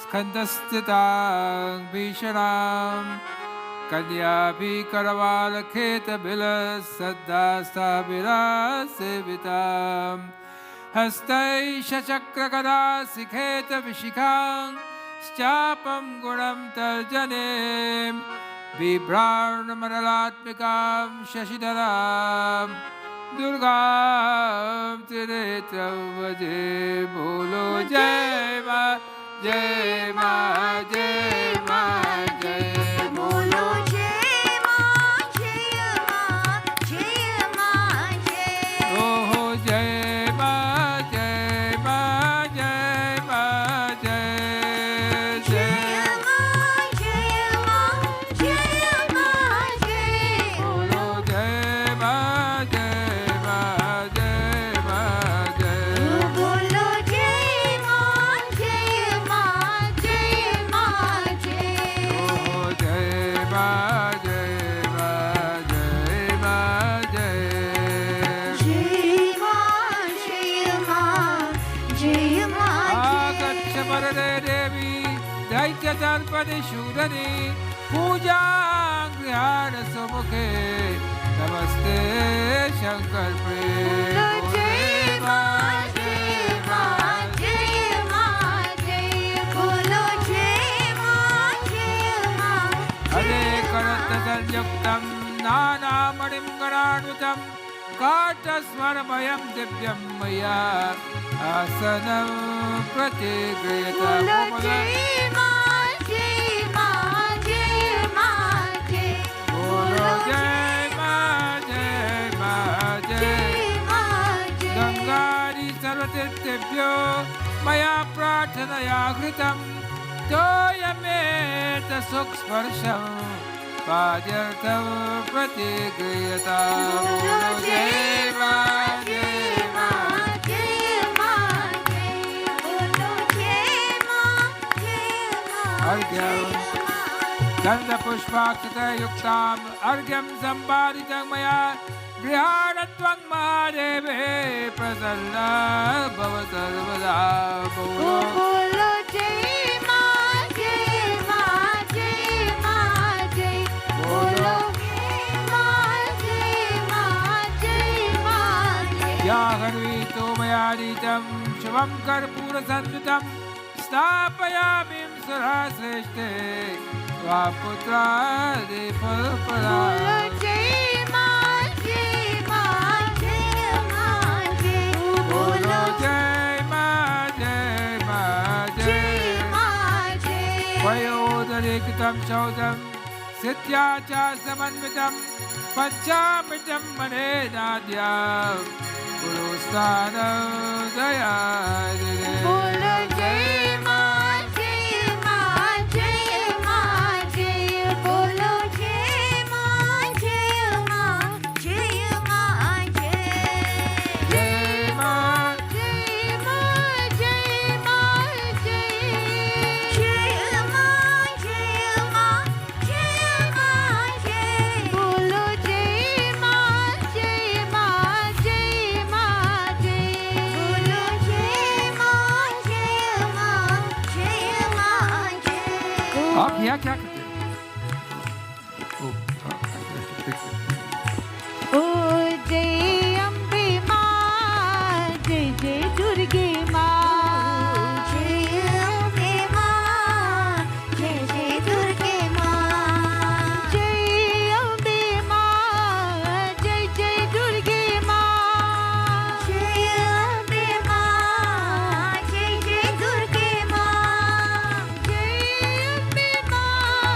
Skandastitang Visharam Kanyabhi Karavala Kheta Bilas Saddhasta Viras Sevitam Hastai Shachakra Kada Sikheta Vishikang Schapam Gunam Tarjanem Vibran Maralatmikam Shashidaram Durgam Tiretam Vaje Bolo Jai Ma Jai Ma Jai Ma Jai बोलो जय मां जय मां जय मां जय Oh Jai Ma Jai Ma Jai Ma Jai Jai मां जय मां जय मां जय Bolo Jai Ma Jai Ma Jai Ma Jai बोलो जय मां जय मां जय मां जय Oh Jai Ma Jai Ma Jai Ma Jai जय मां आगच्छ वरदे देवी दैत्यदर्पणि शूरनि पूजां गृहाण सुमुखे नमस्ते शंकर बोलो जय मां जय मां जय मां जय बोलो जय मां हरे करतदलयुक्तं नानामणिं गणानुतं काटस्वरमयं दिव्यं मया आसनं प्रतिगृहीतं बोलो जय मां जय मां जय मां जय बोलो जय मा जय मा जय जय मां जय गंगा सर्वतीर्थेभ्यो मया प्रार्थनया कृतं तोयमेत सुखस्पर्शं पाद्यर्थं प्रतिगृह्यताम्। बोलो जय मां जय मां जय मां जय बोलो जय मां अर्घ्यं गन्धपुष्पाक्षतयुक्ताम् अर्घ्यं सम्पादितं मया गृहाणत्वं महादेवे प्रसन्ना भव सर्वदा। बोलो जय मां जय मां जय मां जय बोलो जय मां जय मां जय मां जय। या हर्वितो मया नीतं शुभं कर्पूरसंयुतं स्थापयामि सुराश्रेष्ठे स्वापुत्रादि फलप्रदा। बोलो जय मां जय मां जय मां जय बोलो जय मां जय मां जय मां जय। वयोदरेकितं शौचं सिद्ध्या च समन्वितं पञ्चामृतं मनेनाद्या गुरुस्थानं दयादिने। बोलो जय मां जय मां जय मां जय बोलो जय मां जय मां जय मां जय। जय मां जय मां जय मां जय जय मां जय मां जय मां जय बोलो जय मां जय मां जय मां जय बोलो जय मां जय मां जय मां जय। आप यहाँ क्या करते हैं? ओ जय अम्बे मां जय जय दुर्गे मां जय अम्बे मां जय जय दुर्गे मां जय अम्बे मां जय जय दुर्गे मां जय अम्बे मां जय जय दुर्गे मां जय अम्बे मां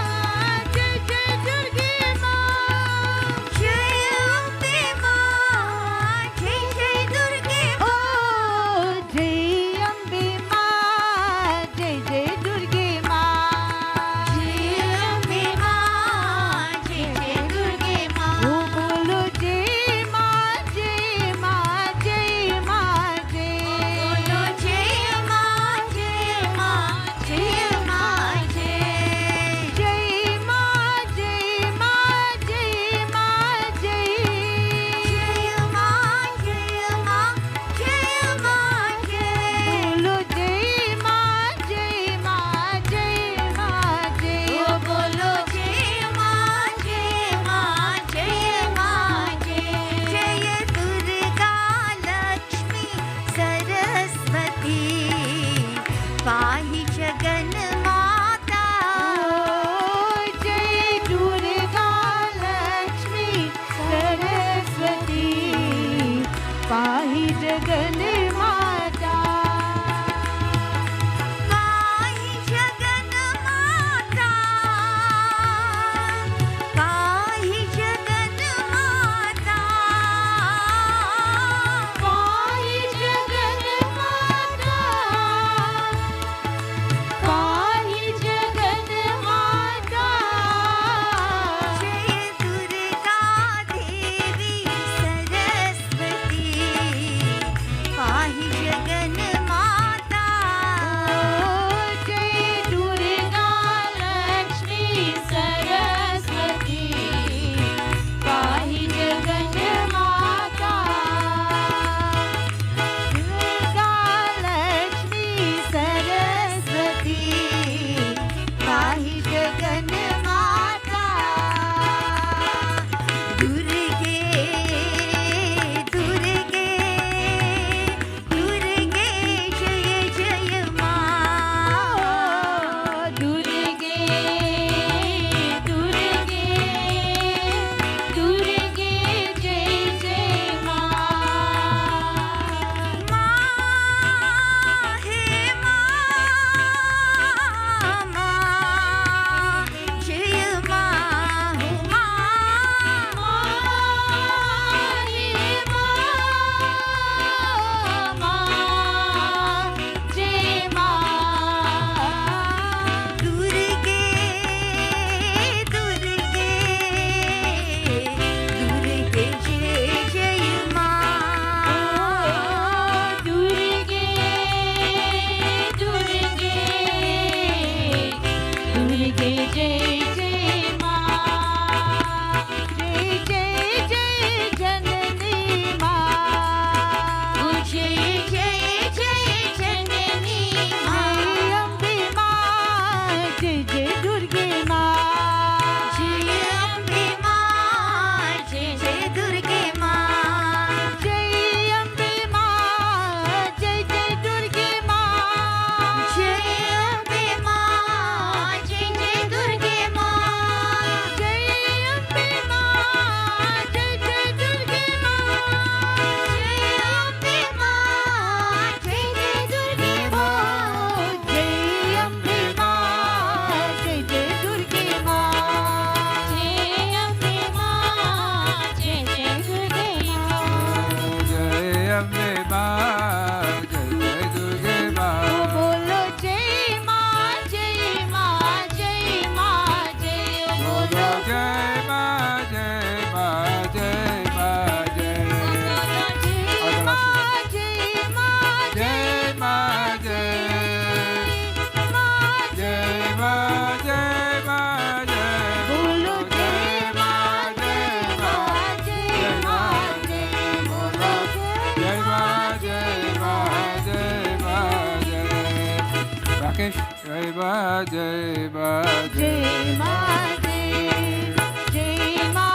Rakesh. Jai Ma, Jai Ma, Jai Ma, Jai Ma,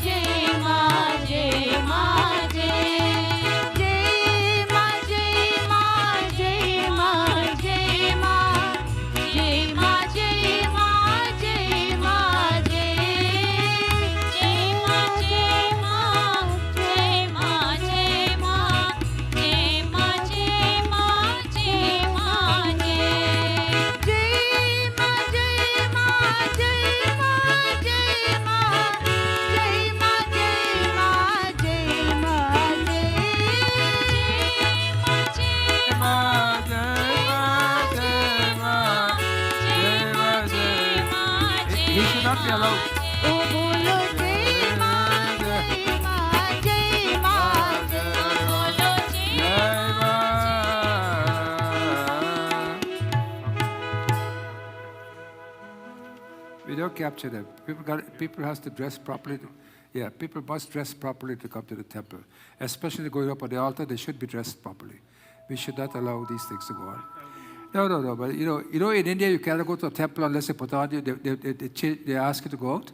Jai Ma, Jai Ma, Jai Ma, Jai Ma, Jai Ma, Jai Ma, Jai Ma, Jai Ma, Jai Ma, Jai Ma, Jai Ma, Jai Ma, Jai Ma, Jai Ma, Jai Ma, He should not be allowed. Oh, bolo Jai Ma, Jai Ma, Jai Ma, bolo Jai Ma. We don't capture them. People has to dress properly. Yeah, people must dress properly to come to the temple. Especially going up on the altar, they should be dressed properly. We should not allow these things to go on. No. But you know, in India you cannot go to a temple unless they put on you. They ask you to go out.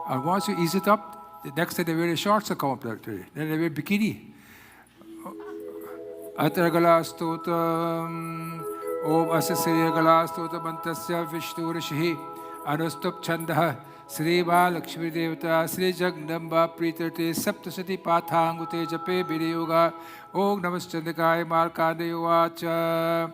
And once you ease it up, the next day they wear shorts to come up there. Then they wear bikini. Ataragala stotam Om Asasiragala stotam Antasya Vishnu Rishihi Anustup Chandaha Sri Lakshmi Devata Sri Jagnamba Pritate Saptasati Pathangute Jape Vidyoga Om Namaschandakaya Markandeyovacha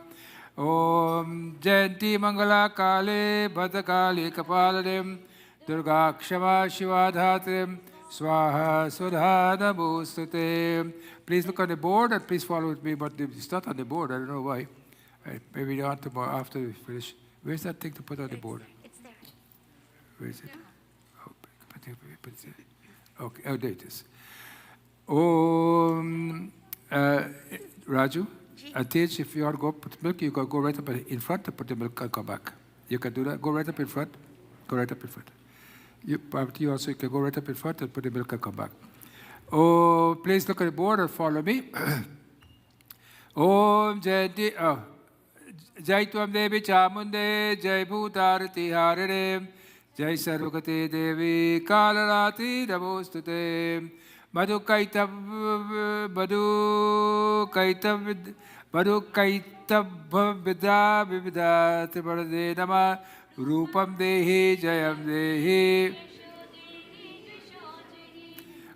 Om Jayanti Mangala Kale Bhadakale Kapaladem Durga Kshama Shivadhatrim Swaha Swadha Namostute. Please look on the board and please follow with me, but it's not on the board. I don't know why. Maybe on tomorrow after we finish. Where's that thing to put on the board? It's there. Where is it? Oh, okay. Oh, there it is. Om Raju, and Tej, if you want to go put milk, you can go right up in front and put the milk and come back. You can do that. Go right up in front. Go right up in front. You also can go right up in front and put the milk and come back. Oh, please look at the board and follow me. Om Jayanti. Oh. Jai Tvam Devi Chamunde, Jai Bhutarati Harare, Jai Sarvakate Devi Kalarati Namostute, Madhu Kaitab Vidya Vividha Triparade Nama, Rupam Dehi Jayam Dehi.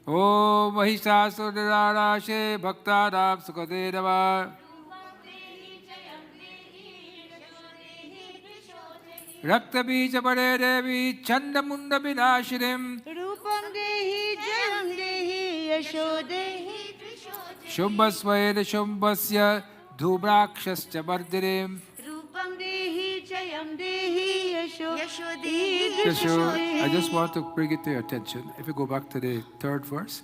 Om Mahishasura Bhaktaram Sukade Nama. Raktabija Pade Devi Chandamunda Vinashirim Rupam Dehi Jayam Dehi Yasho Dehi Shumbasvayana Shumbasya Dhubrakshascha Mardirim Rupam Dehi Jayam Dehi Yasho Yasho. I just want to bring it to your attention. If you go back to the third verse,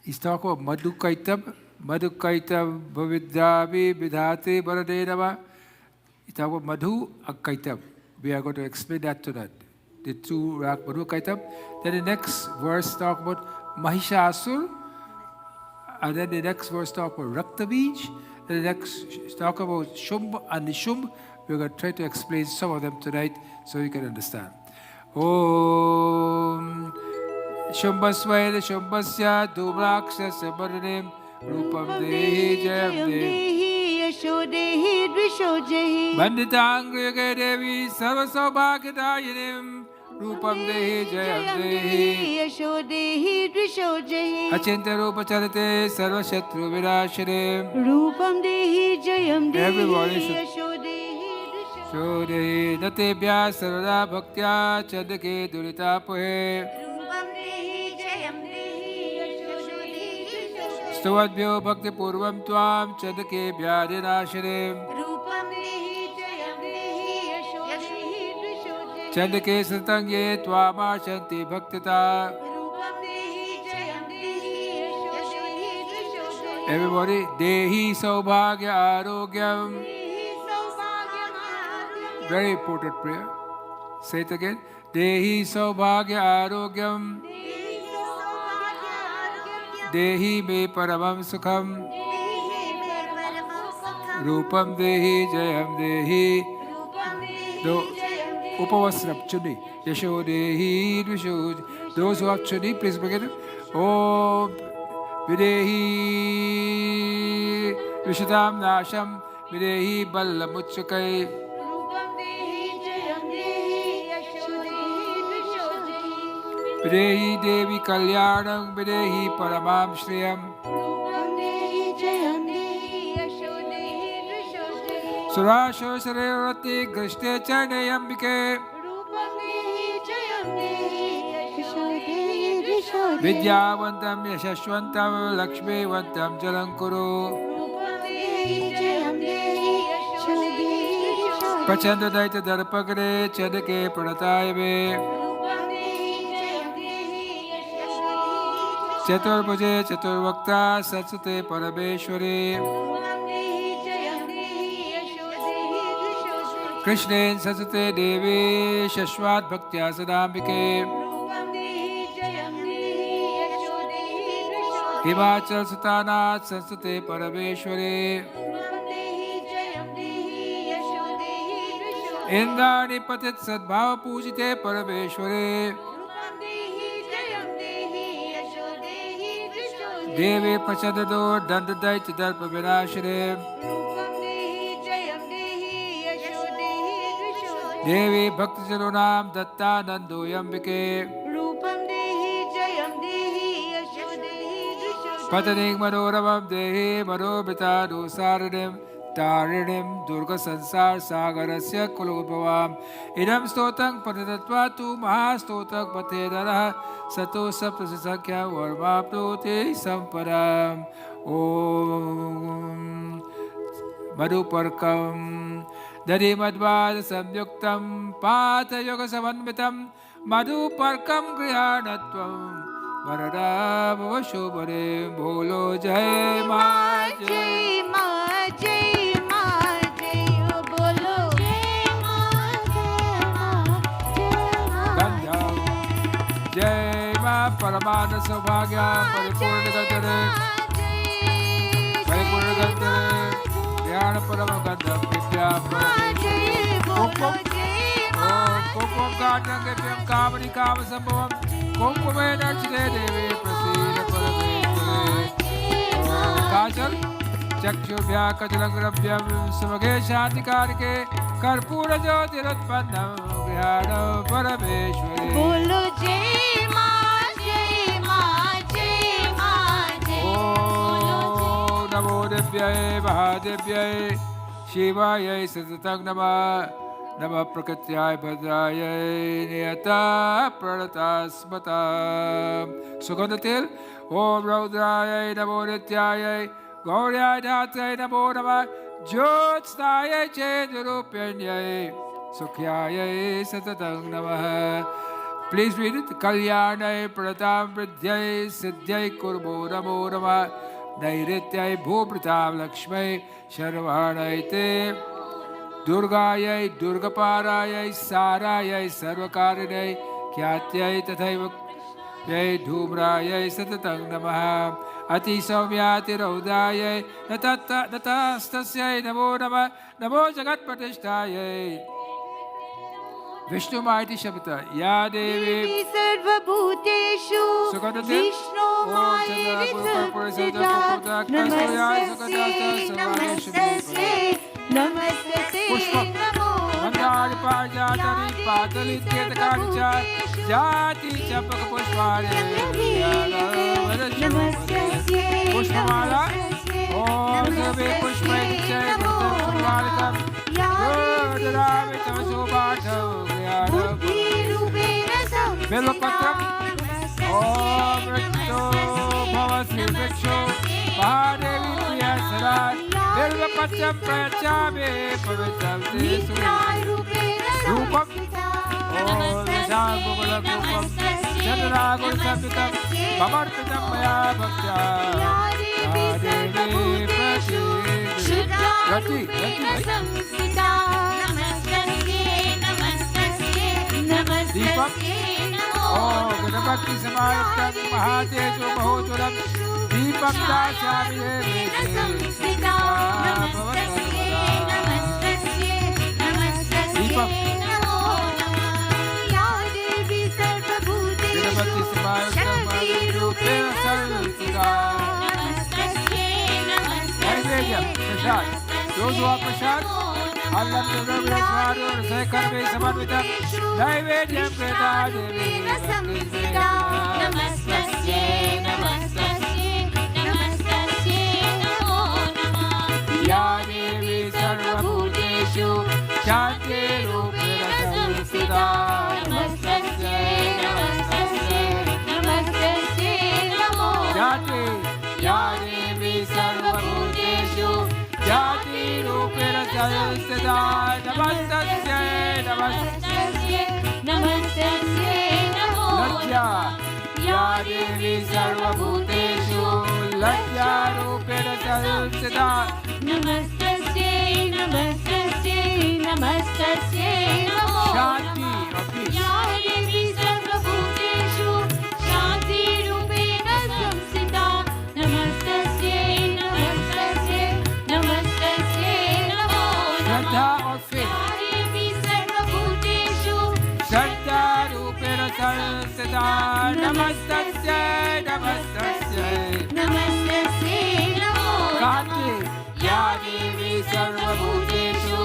he's talking about Madhukaitab Bhavidyavi Vidhati Baladenava. He's talking about Madhu and Kaitab. We are going to explain that tonight. The two rak Madhu Kaitab. Then the next verse talk about Mahishasur. And then the next verse talk about Raktabij. Then the next talk about Shumb and Nishumb. We're going to try to explain some of them tonight so you can understand. Om Shumbasvayana Shumbasya Dhumrakshasya Baranim Rupam Dehi Jayam Dehi Banditangriya Devi Sarvasaubhagadayinim Rupam Dehi Jayam Dehi Achinta Rupa Charate Sarvashatru Virashinim Rupam Dehi Jayam Dehi Everybody should Shodehi Natebhya Sarada Bhaktya Chandake Durita Puhe Rupam Dehi Jayam Dehi Stavadbhyo Bhakti Purvam Tvam Chandake Bhyadirashinim Rupam Dehi Jayam Dehi Chandake Satangye Tvama Shanti Bhaktita. Rupam Dehi Jayam Dehi Everybody, Dehi Saubhagya Arogyam. Very important prayer. Say it again. Dehi Saubhagya Arogyam. Dehi Me Paramam Sukham. Rupam Dehi Jayam Dehi. Upavasram Chuni. Yasho Dehi Visho. Those who have Chuni, please begin it. Om Videhi Vishadam Nasham Videhi Ballamuchakai. Videhi Devi Kalyanam Videhi Paramam Shriyam. Surasho Sarevati Grishte Chane Ambike. Vidyavantam Yashashwantam Lakshmivantam Jalankuru. Pachanda Daita Darpagre Chadake Pranatayave. Chaturbhuje Chaturvakta Satsute Parameshwari. Krishnen Satsute Devi Shashwat Bhaktya Sadambike. Himachal Sutanat Satsute Parameshwari. Indani Patit Sadbhava Pujite Parameshwari. Devi Pachadado Dandadait Darpa Vinashare. Devi Bhakti Janunam Datta Nando Yambike. Pataning Manoramam Dehi Manobita Dosaradim Tarinim Durga Sansar Sagarasya Kulubhavam. Idam Stotang Patatatva tu Mahastotang Patedara Sato Saptasakya Varmapnoti Sampadam. Om Madhuparkam Dadi Madhvad Samyuktam Pata Yoga Samanvitam Madhuparkam Grihanatvam Varada Bhavashobhare Bolo Jai Ma Jai Ma Jai Ma Jai Bolo Jai Ma Jai Ma Gandham Jai Ma Paramana Saubhagya Paripurna Gandhare Paripurna Gandhare Dhyana Parama Gandham Vidya Kumkum Kumkum Gandham Gandham Kamani Kama Sambhavam Kumkumena Chide Devi Prasida Parameshware Kachal Chakshubhya Kachalangrabhyam Samage Shantikarike Karpura Jyotiratpannam Grihana Parameshware Bolo Jai Ma Jai Ma Jai Ma Jai Om Namo Devyai Mahadevyai Shivayai Satatang Namah Nama Prakatyai Bhadrayai Niyata Pranatasmata Sugandatil Om Raudrayai Namo Nityayai Gauryai Dhatyai Namo Namah Jyotsnayai Chendarupanyai Sukhyayai Satatang Namah. Please read it. Kalyanai Pratam Vridhyai Siddhyai Kurbo Namo Namah Nairityai Bhubritam Lakshmai Sharvanai Te Durgayai Durgaparayai Sarayai Sarvakarinai Kyatyai Tathaiva Yai Dhumrayai Satatang Namaha Ati Saumyati Raudayai Natastasyai Namo Namah Namo Jagat Patishthayai Vishnu Maiti Shabda Ya Devi Sarva Bhuteshu Vishnu Maiti Shabda Namaste Namaste Namo Mandari Pajatari Patali Ketakaricha Jati Chapak Pushpare Pushpamala Om Sabe Pushpaicha Pushpamalakam Yodharami Tamasubhatav Belopatram Om Rikto Bhavasri Vriksho Mahadevi Priya Sarat Belopatram Prachame Pavitam Rupam Om Nisham Bhumalakupam Chandragur Sapitam Bhamarpitam Maya Bhaktya Yadevi Prati Namaste Namaste नमस्तस्यै नमो ॐ गणपति समायुक्तं महातेजो महोज्ज्वलं दीपं दास्यामि संस्थिता नमस्तस्यै नमस्तस्यै नमस्तस्यै नमो नमः या देवी सर्वभूतेषु गणपति समायुक्तं शक्तिरूपेण संस्थिता नमस्तस्यै नमस्तस्यै नैवेद्यं प्रसाद योजवा प्रसाद अल्लम द्रव्यस्वारो रसकर्मे समन्वितं नैवेद्यं प्रदादेवी संस्थिता नमस्तस्यै नमस्तस्यै नमस्तस्यै नमो नमः या देवी सर्वभूतेषु शान्तिरूपेण संस्थिता नमस्तस्यै नमस्तस्यै नमस्तस्यै नमो जाति या देवी सर्वभूतेषु जातिरूपेण संस्थिता नमस्तस्यै नमस्तस्यै नमस्तस्यै नमो लज्जा या देवी सर्वभूतेषु लज्जारूपेण संस्थिता नमस्तस्यै नमस्तस्यै नमस्तस्यै नमो शान्ति अपि या देवी सर्वभूतेषु शान्तिरूपेण संस्थिता नमस्तस्यै नमस्तस्यै नमस्तस्यै नमो श्रद्धा नमः और faith या देवी सर्वभूतेषु श्रद्धारूपेण संस्थिता नमस्तस्यै नमस्तस्यै नमस्तस्यै नमो कान्ति या देवी सर्वभूतेषु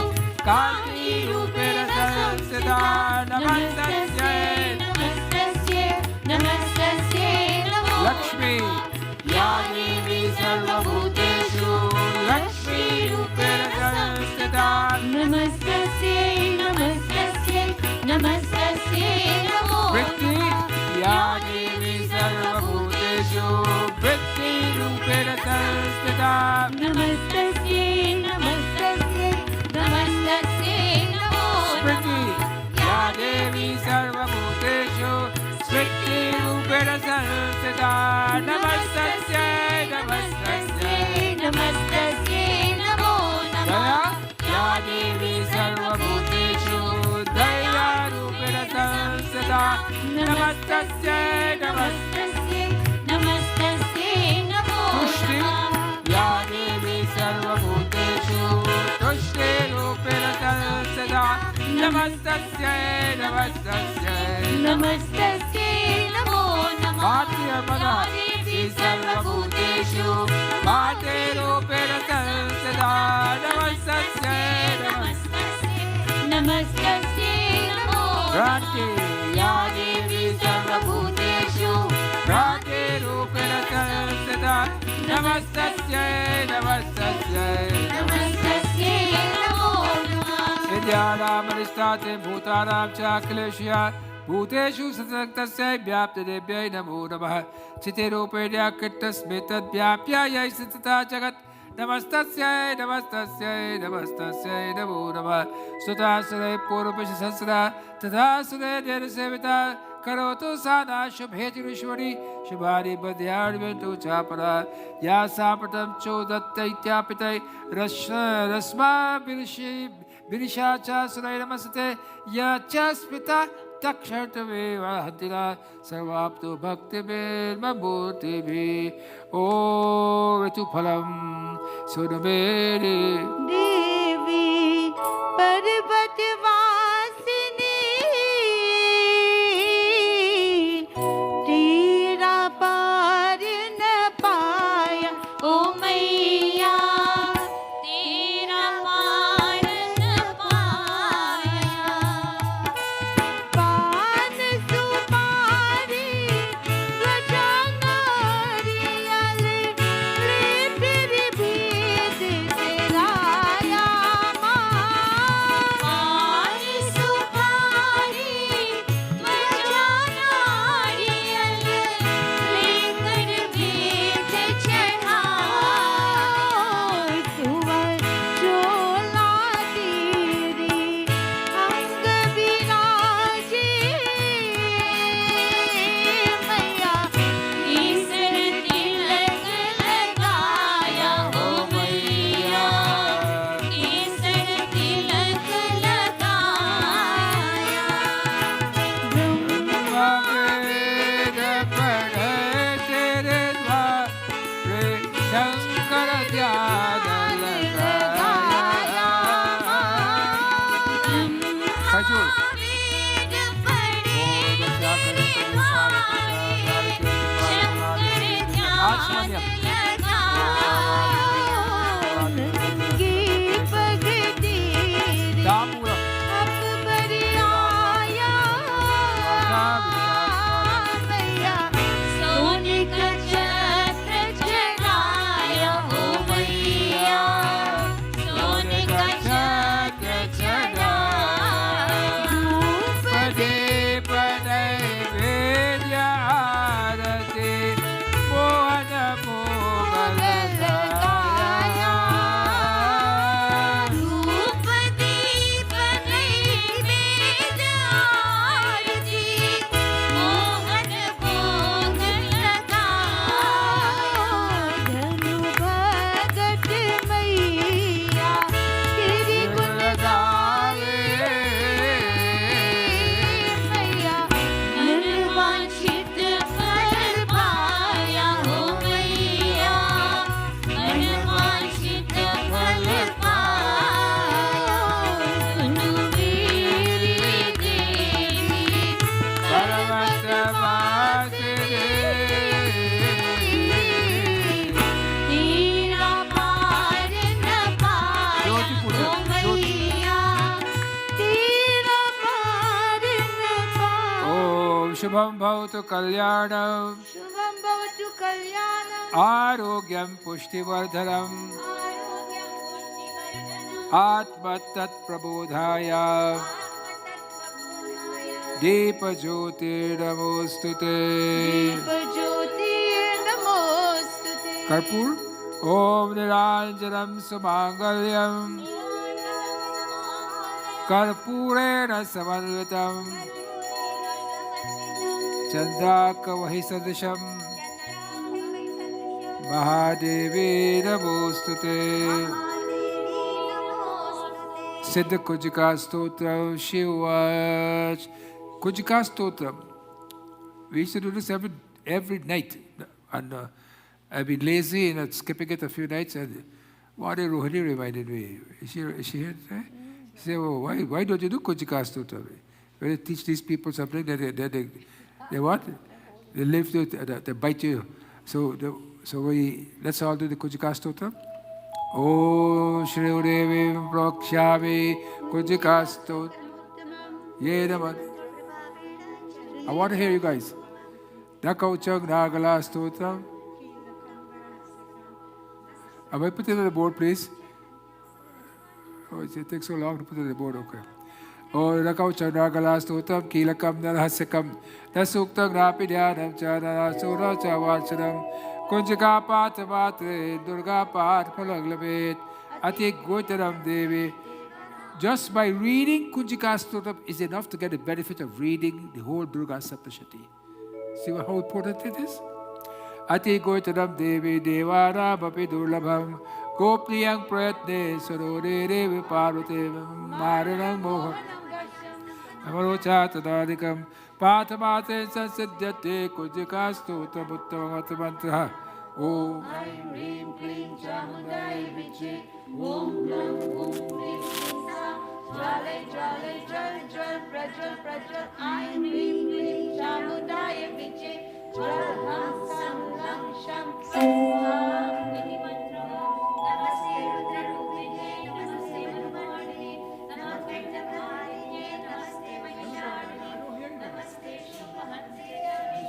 कान्तिरूपेण संस्थिता नमस्तस्यै नमस्तस्यै नमस्तस्यै नमो लक्ष्मी या देवी सर्वभूतेषु लक्ष्मीरूपेण संस्थिता नमस्तस्यै नमस्तस्यै नमस्तस्यै नमो वृत्ति या देवी सर्वभूतेषु वृत्तिरूपेण संस्थिता नमस्तस्यै नमस्तस्यै नमस्तस्यै नमो स्मृति या देवी सर्वभूतेषु स्मृतिरूपेण संस्थिता नमस्तस्यै नमस्तस्यै नमस्तस्यै नमो दया नमः या देवी सर्वभूतेषु दयारूपेण संस्थिता नमस्तस्यै नमस्तस्यै नमस्तस्यै नमो तुष्टि नमः या देवी सर्वभूतेषु तुष्टिरूपेण संस्थिता नमस्तस्यै नमस्तस्यै नमस्तस्यै नमो नमः भात्यपदा देवी सर्वभूतेषु भातेरूपेण संस्थिता नमस्तस्यै नमस्तस्यै नमस्तस्यै नमो भ्रान्ति या देवी सर्वभूतेषु भ्रान्तिरूपेण संस्थिता नमस्तस्यै नमस्तस्यै नमस्तस्यै नमो नमः विद्यानामनिष्ठाते भूतानां च अखिलेष्या भूतेषु सततस्य व्याप्तदेव्यै नमो नमः चितिरूपेण्याकृतस्मितद्व्याप्य यै स्थिता जगत् नमस्तस्यै नमस्तस्यै नमस्तस्यै नमो नमः सुता सदै पूर्वपिशसंसदा तथा सदै देवसेविता करोतु सा न शुभेतिरीश्वरी शुभानि बध्यार्विन्तु चापरा या साम्प्रतं चोदत्तैत्यापितै रस्मा विरिषा च सुरै नमस्ते या च स्मिता तक्षर्तमेव हन्तिना सर्वाप्तो भक्तिमेर्मूर्तिभिः ॐ ऋतुफलं सुरमेरे देवी पर्वतवासिनी तेरा पार न पाया ओ मैया तेरा पार न पाया पान सुपारी ध्वजा नारियल ले तेरी भेद तेराया माँ पान Harmonium. नंगी पग तेरी Tamuram. अब बरियाया मैया सोने का छत्र चढ़ाया हो मैया सोने का छत्र चढ़ाया धूप दीप नैवेद्य आरती मोहन भोग लगाया धूप दीप नैवेद्य आरती मोहन भोग लगाया धनु भगत मैया तेरी गुण गावे मैया मनवांछित फल पाया हो मैया मनवांछित फल पाया सुनु मेरी देवी पर्वत वासिनी तेरा पार न पाया हो मैया तेरा पार न पाया Om Shubham Bhavatu Kalyanam शुभं भवतु कल्याणं Arogyam Pushtivardhanam आरोग्यं पुष्टिवर्धनम् Atma Tat Prabodhaya Deepa Jyoti Namostute Deepjyoti नमोस्तुते Karpur Om Niranjanam Sumangalyam Karpurena Samanvitam Chandrakavahi Sadisham Mahadevi Namostute Siddha Kujika Stotram Shivach Kujika Stotram. We used to do this every night. And I've been lazy and skipping it a few nights. And Wadi Rohini reminded me. Is she here today? She said, well, why don't you do Kujika Stotram? When you teach these people something, they what? They live to they bite you. So let's all do the Kujika Stotram. Om Shri Devi Prakshami Kujika Stotram. Yedaman. I want to hear you guys. Dakauchang Nagala Stotram. Am I put it on the board, please? Oh, it takes so long to put it on the board, okay. Oh, Dakauchang Nagala Stotram, Kilakam Nalhasekam, Nasuktam Rapidyanam Chanana Sura Chavachanam, Kunjaka Patamatre, Durga Pat Palaglabet, Ati Gotaram Devi. Just by reading Kunjika Stotram is enough to get the benefit of reading the whole Durga Saptashati. See how important it is? Ati Gotaram Devi Devara Bapi Durlabham Gopriyang Pratne Sarore Devi Parvati Maranam Mohan Amarochatadadikam Patamate Sansidyate Kunjika Stotram Uttamamat Mantra Om Aim Rim Klim Chamudaya Viche Om Glam Om Rim Jale Jale Jal Jal Prajal Prajal Aim Rim Klim Chamudaya Viche Jal Ham Sam Lam Sham Sam Niti Mantra Namaste Rudra Rupine Namaste Manvardhini Namaste Dhammayine Namaste Mahishardhini Namaste Shubhante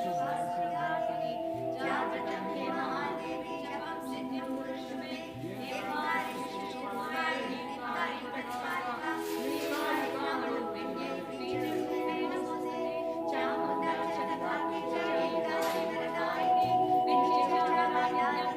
Shubhasudhakini Javatam He Mahadevi Javam Siddhi Purushame Devare Shishumari Nitai Pratmalika Nitai Kamarupinye Vichurupine Namaste Chamunda Chadavaki Charika Vinadayini Vichurupine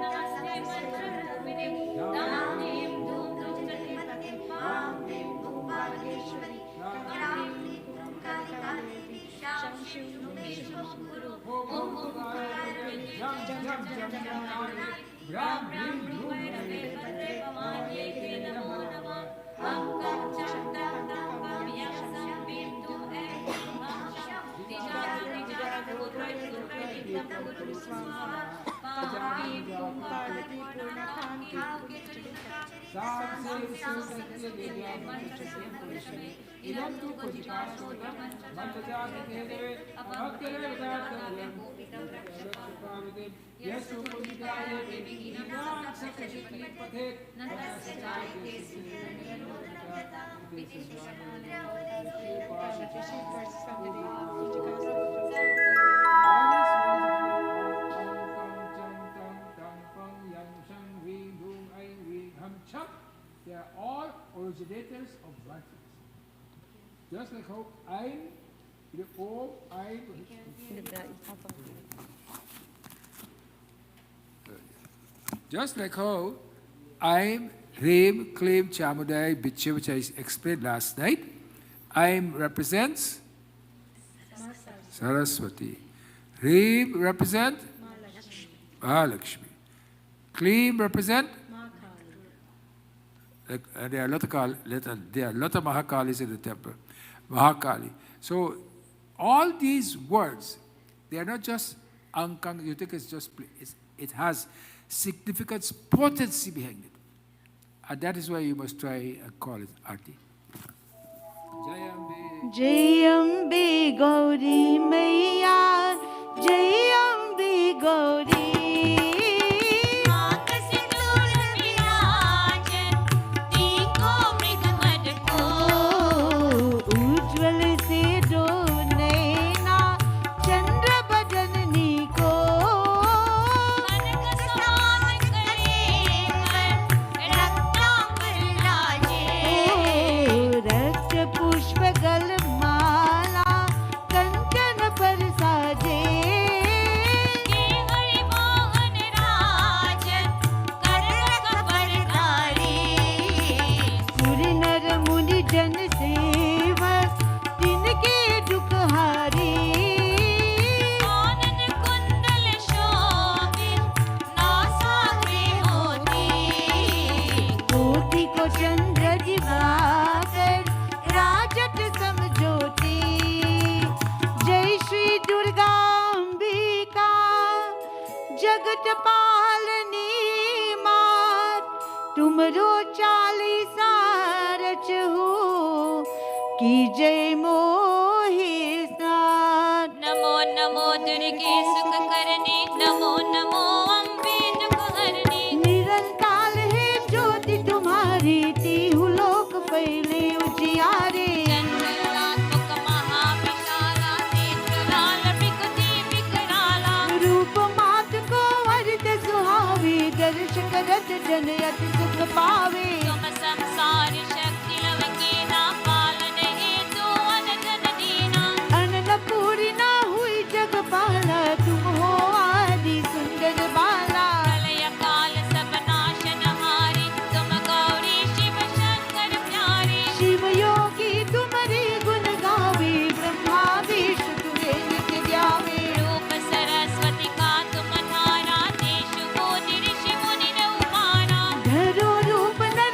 Namaste Mantrarupine Namim Dhum Dhutalipatim Mam Dim Bhumbhavadeshwari Ram Dim Kalikadevi Sham Shiv Numeshwam Guru Om Kalipine Jam Jam Jam Jam Ram Rim Bhumade Bhadre Pamanye Te Namo Namah Ham Kam Cham Dam Dam Vam Yasam Bim Tum Em Mam Sham Tijara Tijara Gurrai Gurrai Dam Guru Swaha They are all originators of mantras. Just like how Ain, the Om, Ain. Just like how Aim, Reem, Klim, Chamudai, Biche, which I explained last night, Aim represents Saraswati. Reem represent Mahalakshmi. Klim represent there are a lot of Mahakalis in the temple. Mahakali. So all these words, they are not just Ankang, you think it's just, it has significance, potency behind it. And that is why you must try and call it Arti. Jayambe Gauri Maiya, Jayambe Gauri. तुमरो Chalisa रच हो की जय मोहि स्नान। नमो नमो दुर्गे सुख करनी, नमो नमो अम्बे दुख हरनी। निरंताल है ज्योति तुम्हारी, तीहु लोक पहले उजियारे। चंद्रात्मक महाविशाला, नेत्रलाल बिकुति विकराला। रूप मात को हरित सुहावी, दर्श करत जन अति सुख पावे। तुम संसार शक्ति लव के ना, पालन हेतु अनधन दीना। अनन पूरी ना हुई जग पाला, तुम हो आदि सुंदर बाला। प्रलय काल सब नाशनहारी, तुम गौरी शिव शंकर प्यारे। शिव योगी तुम्हारी गुण गावे, ब्रह्मा विष्णु तुम्हें नित्य ध्यावे। रूप सरस्वती का तुम धारा, देश को ऋषि मुनि ने उबारा। धरो रूप न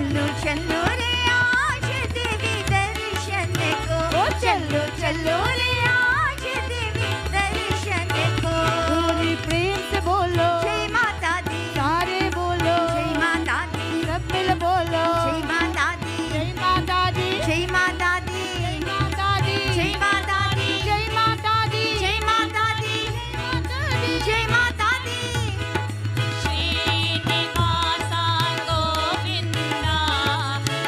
चलो चलो रे आज देवी दर्शन को, चलो चलो रे आज देवी दर्शन को। पूरी प्रेम से बोलो जय माता दी, सारे बोलो जय माता दी, सब मिल बोलो जय माता दी, जय माता दी जय माता दी, माता दी जय माता दी, जय माता दी जय माता दी, जय माता दी। श्रीनिवासा गोविंदा,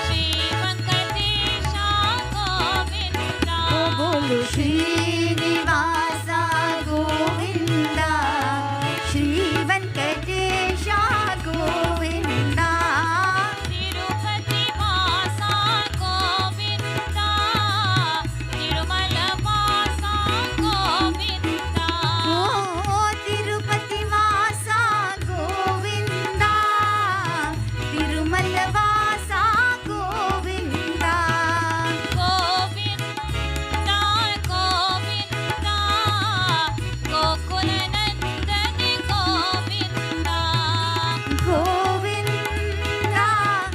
श्री वेंकटेशा गोविंदा। बोलो श्रीनिवासा गोविंदा, श्री वेंकटेशा गोविंदा। तिरुपति वासा गोविंदा, तिरुमल वासा गोविंदा। ओ तिरुपति वासा गोविंदा, तिरुमल वासा गोविंदा। गोविंदा गोविंदा, गोकुल नंदन गोविंदा। गोविंदा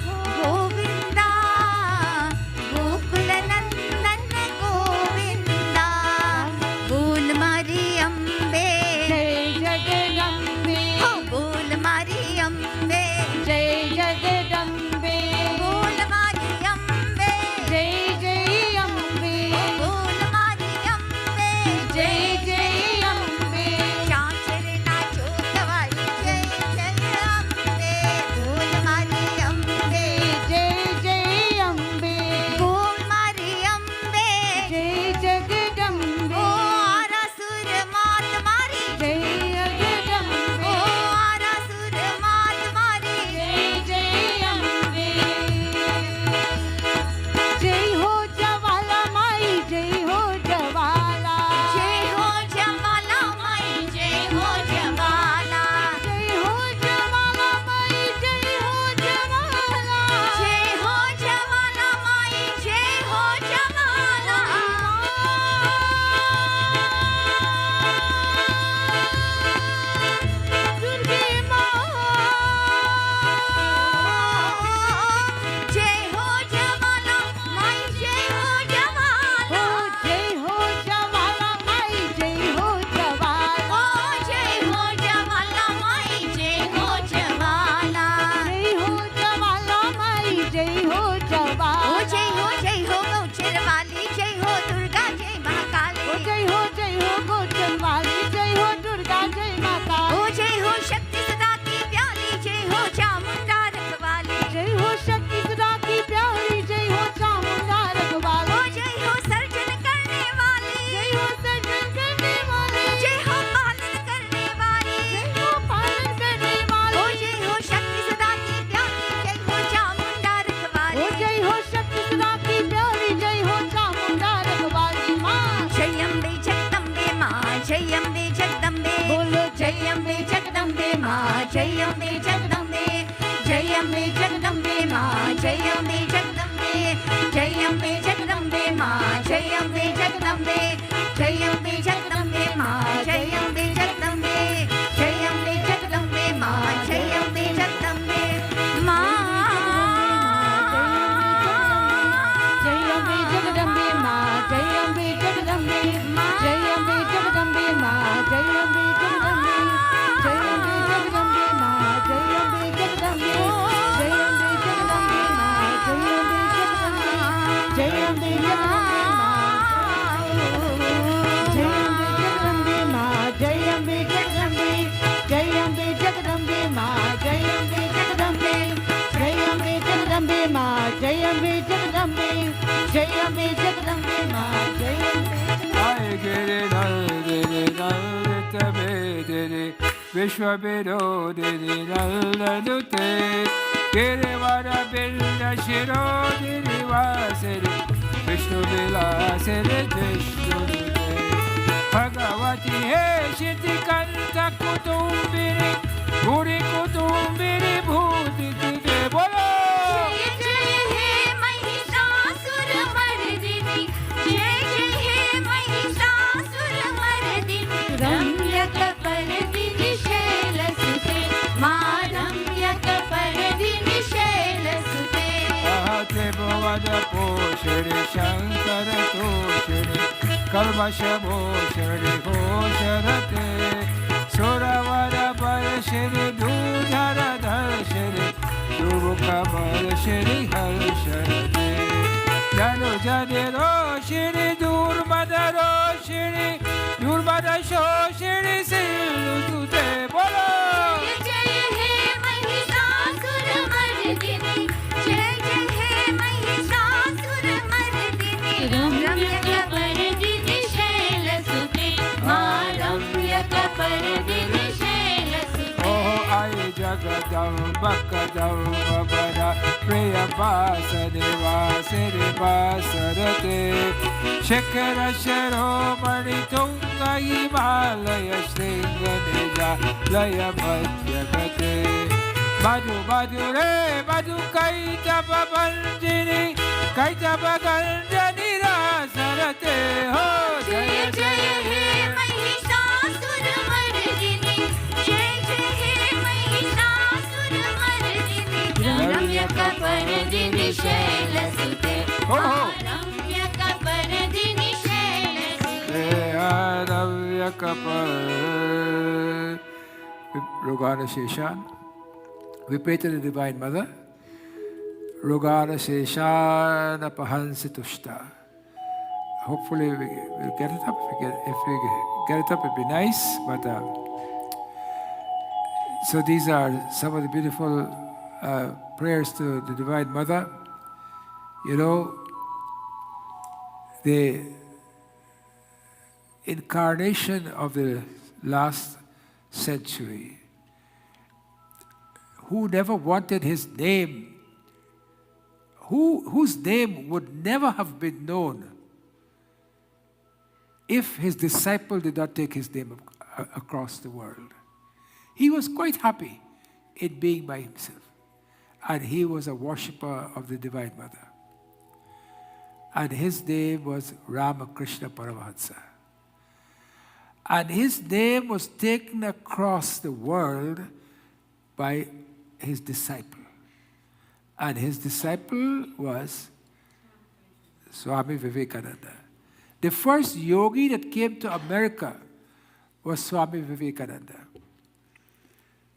गोविंदा, गोकुल नंदन गोविंदा। बोल मारी अम्बे, जय जगदम्बे हो बोल मारी अम्बे, जय जगदम्बे बोल मारी अम्बे, जय जय अम्बे बोल मारी अम्बे, जय जय अम्बे चाचर नाचो कवाली जय जय अम्बे। बोल मारी अम्बे, जय जय अम्बे बोल मारी अम्बे। जय जगदम्बे ओ आरासुर मात मारी, जय ओ जगदम्बे आरासुर मात मारी। जय जय अम्बे जय हो जवाला माई जय हो जवाला जय हो जवाला माई, जय हो जवाला, जय हो जवाला माई जय हो जवाला जय हो जवाला माई, जय हो जवाला। दुर्गे माँ जय हो जवाला माई, जय हो जवाला। हो जय हो जवाला माई जय हो जवाला ओ जय हो जवाला माई, जय हो जवाला। जय हो जवाला माई जय हो ओ जवाला जय हो गौचर वाली, जय हो दुर्गा जय महाकाली। ओ जय हो गोचन वाली जय हो दुर्गा जय माता ओ जय हो शक्ति सदा की प्याली, जय हो चामुंडा रखवाली। जय हो शक्ति सदा की प्यारी जय हो चामुंडा ओ रखवाली जय हो सर्जन करने वाली, जय हो सर्जन करने वाली जय हो पालन करने वाली। जय हो पालन करने ओ वाली जय हो शक्ति सदा की प्याली, जय हो चामुंडा रखवाली। ओ जय हो शक्ति सदा की प्यारी जय हो चामुंडा रखवाली माँ जय अम्बे जगदम्बे माँ, जय अम्बे जगदम्बे। बोलो जय अम्बे जगदम्बे माँ, जय अम्बे जगदम्बे। जय अम्बे जगदम्बे माँ, जय अम्बे जगदम्बे। जय अम्बे जगदम्बे माँ, जय अम्बे जगदम्बे। जय अम्बे जगदम्बे माँ, जय अम्बे जगदम्बे। जय अम्बे जगदम्बे माँ, जय अम्बे जगदम्बे माँ। जय अम्बे जगदम्बे माँ जय अम्बे जगदम्बे जय अम्बे जगदम्बे माँ जय अम्बे जगदम्बे जय अम्बे जगदम्बे माँ जय अम्बे जगदम्बे जय अम्बे जगदम्बे माँ जय अम्बे जगदम्बे जय अम्बे जगदम्बे माँ जय अम्बे जगदम्बे जय अम्बे जगदम्बे माँ जय अम्बे जगदम्बे जय अम्बे जगदम्बे माँ जय अम्बे जगदम्बे जय अम्बे जगदम्बे माँ जय Ambe Jai Giri Nal Diri Nal Tabe Diri Vishwa Diri Nal Nute Giri Vara Bilda Shiro Diri Vasiri Vishnu Vilasiri Vishnu Nute Bhagavati He Shiti Kanta Kutumbiri Bhuri Kutumbiri Bhuti Tige Bolo जय जय हे महिषासुर मर्दिनी, जय जय हे महिषासुर मर्दिनी। रम्यकपर्दिनि शैलसुते, मां रम्यकपर्दिनि शैलसुते। Kalmashamoshari Hosharate Suravara Parashiri Dudhara Dharshiri Durukamarashiri Harsharate Janu Janiro Shiri Durmadaro Shiri Durmadasho Shiri Silutute Bolo जय हे महिषासुर मर्दिनी जय जय हे महिषासुर मर्दिनी रम्यकपर्दिनि शैलसुते मा रम्यकपर्दिनि शैलसुते Oh, I Jagadamba Kadamba Bara Priya Vasudeva Sirivasarate Shekara Sharomani Tunga Himalaya Shringa Nija Laya Madhyagate Madhu Madhu Re Madhu Kaita Babanjini Kaita Baganjani Rasarate Oh, जय जय हे महिषासुर मर्दिनी जय जय हे महिषासुर मर्दिनी रम्यकपर्दिनि शैलसुते मा रम्यकपर्दिनि शैलसुते Rogana Sheshan. We pray to the Divine Mother. Rogana Sheshana Pahansi Tushta. Hopefully we'll get it up. If we get it up, it'd be nice. But so these are some of the beautiful prayers to the Divine Mother. You know, the incarnation of the last century, who never wanted his name, whose name would never have been known if his disciple did not take his name across the world. He was quite happy in being by himself. And he was a worshipper of the Divine Mother. And his name was Ramakrishna Paramahansa. And his name was taken across the world by his disciple. And his disciple was Swami Vivekananda. The first yogi that came to America was Swami Vivekananda.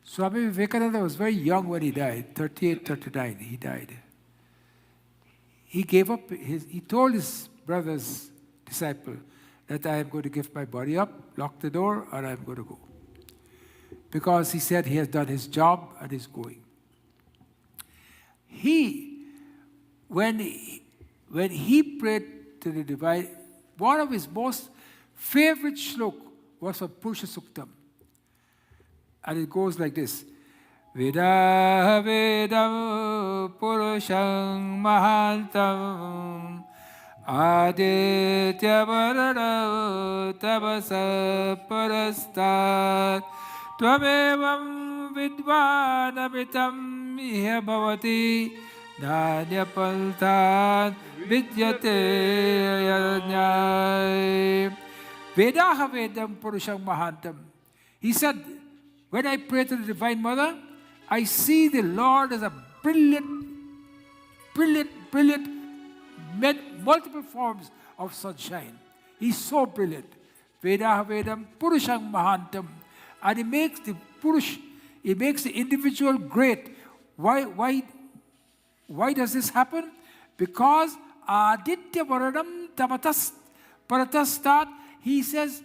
Swami Vivekananda was very young when he died, 38, 39, he died. He gave up, he told his brother's disciple that I am going to give my body up, lock the door, and I'm going to go. Because he said he has done his job and is going. When he prayed to the Divine, one of his most favorite shlok was from Purusha Suktam. And it goes like this. Veda Vedam Purusham Mahantam Aditya Varada Tabasa Parastat Tvamevam Vidvanamitam Iha Bhavati Nanyapaltan Vidyate Yanyay Vedaha Vedam Purusham Mahantam. He said, when I pray to the Divine Mother, I see the Lord as a brilliant, multiple forms of sunshine. He's so brilliant. Vedaha Vedam Purusham Mahantam. And he makes the Purush, he makes the individual great. Why does this happen? Because Aditya Varanam Tamatas Paratastat, he says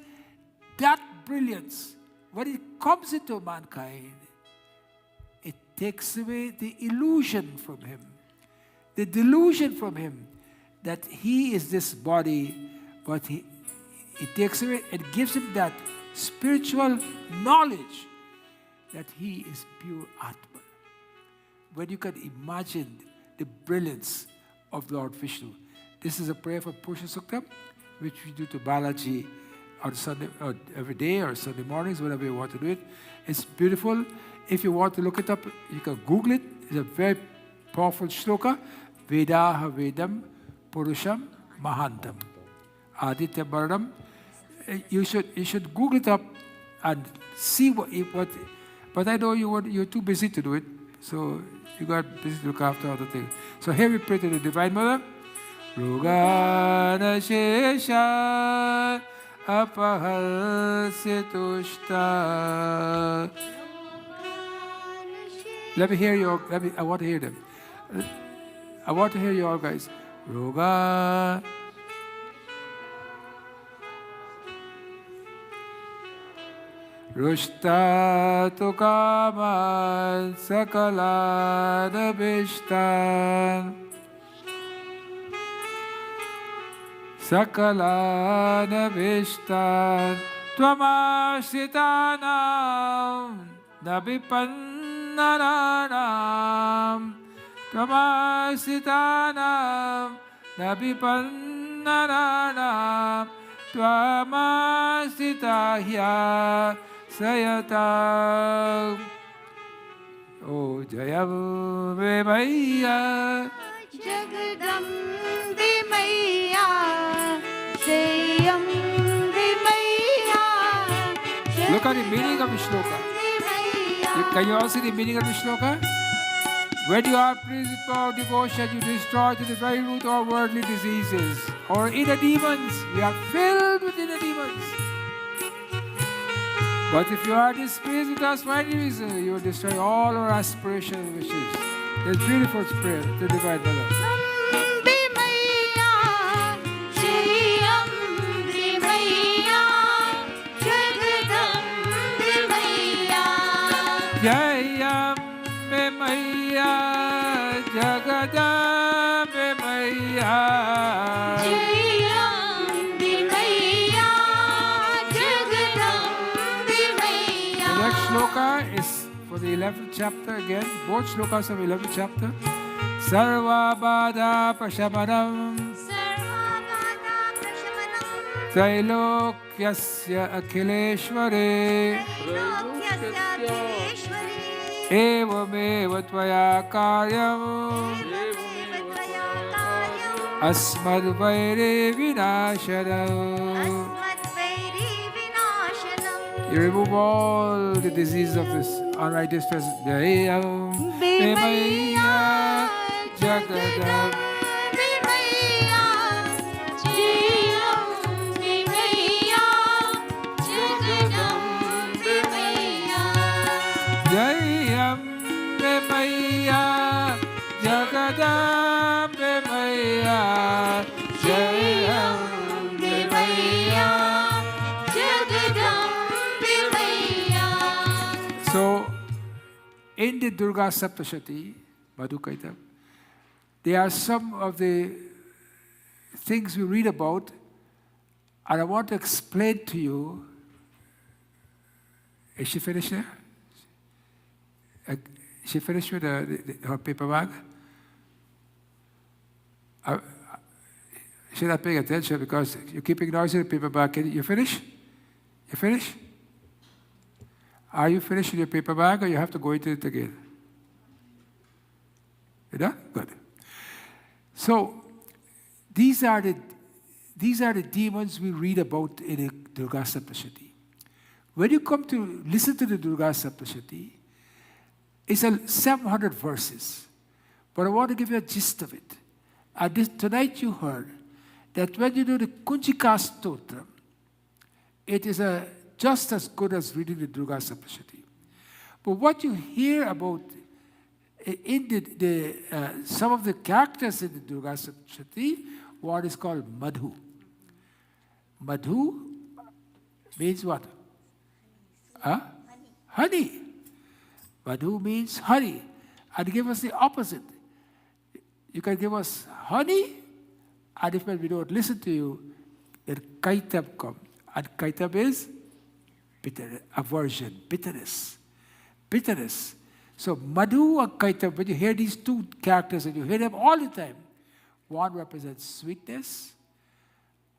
that brilliance, when it comes into mankind, it takes away the illusion from him, the delusion from him that he is this body, but it takes away and gives him that spiritual knowledge that he is pure Atman. When you can imagine the brilliance of Lord Vishnu. This is a prayer for Purusha Suktam, which we do to Balaji on Sunday, or every day, or Sunday mornings, whenever you want to do it. It's beautiful. If you want to look it up, you can Google it. It's a very powerful shloka. Vedaha Vedam Purusham Mahantam. Aditya Bharadam. You should Google it up and see what. But I know you're too busy to do it, so you got busy to look after other things. So here we pray to the Divine Mother. Rugana Shesha Apahasitushta. Let me hear you. I want to hear them. I want to hear you all guys. Ruga. Rushta tukaman sakalana bishtan. Sakalana bishtan. Tvamasitanam nabipannanam. Tvamasitanam nabipannanam. Tvamasitahya Sayata. Oh, Jayam Vemaya. Jagadambe Maiya, Jayambe Maiya. Look at the meaning of the shloka. Can you all see the meaning of the shloka? When you are pleased with power devotion, you destroy to the very root of worldly diseases or inner demons. We are filled with inner demons. But if you are displeased with us for any reason, you will destroy all our aspirations and wishes. It's beautiful prayer to Divine Mother. Ambe Maiya, Jayambe Maiya, Jagadambe Maiya. Jayambe Maiya, Jagadambe Maiya. Jayambe Maiya, Jagadambe Maiya. The next shloka is for the 11th chapter again. Both shlokas of 11th chapter. Sarva Bada Prashamanam Sarvagata Prashamanam Trailokyasya Akhileshware Lokyasya Akhileshwari Evameva Tvaya Karyam Tvaya Karyam Asmadvaire Vinashanam. Asmadvairi Vinashanam. You remove all the disease of this unrighteous person. Jayam Vemaya Jagadam. Be Maiya, Jayambe Maiya, Jagadambe Maiya. Jayam Vemaya Jagadam Vemaya. Jayam Maiya, Jagadambe Maiya. So, in the Durga Saptashati, Madhukaitam, there are some of the things we read about, and I want to explain to you. Is she finished there? Is she finished with her paper bag? She's not paying attention because you're keeping noise in the paper bag. You finish? You finish? Are you finished with your paper bag, or you have to go into it again? You done? Good. So these are the demons we read about in the Durga Saptashati. When you come to listen to the Durga Saptashati, it's 700 verses, but I want to give you a gist of it. And tonight you heard that when you do the Kunjika Stotram, it is just as good as reading the Durga Saptashati. But what you hear about in some of the characters in the Durga Saptashati, what is called Madhu. Madhu means what? Huh? Honey. Madhu means honey. And give us the opposite. You can give us honey, and if we don't listen to you, then kaitab comes. And kaitab is bitter, aversion, bitterness. Bitterness. So Madhu and Kaitab, when you hear these two characters, and you hear them all the time, one represents sweetness,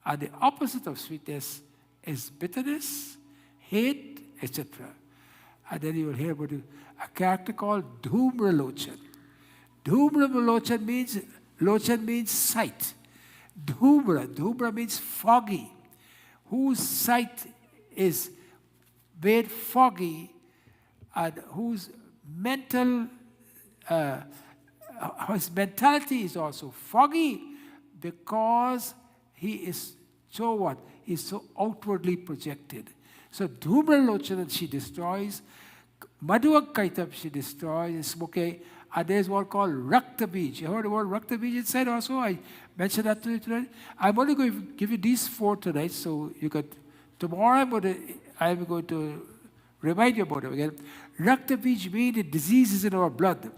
and the opposite of sweetness is bitterness, hate, etc. And then you will hear about a character called Dhumralochan. Dhumralochan means sight. Dhumra means foggy, whose sight is made foggy, and whose his mentality is also foggy, because he is so what? He's so outwardly projected. So Dhumra Lochanan she destroys, Madhuak Kaitab she destroys, okay, and there's one called Rakta Beach. You heard the word Rakta Beach inside also? I mentioned that to you tonight. I'm only going to give you these 4 tonight, so you could, tomorrow I'm going to remind you about them again. Rakta Beach means the diseases in our blood,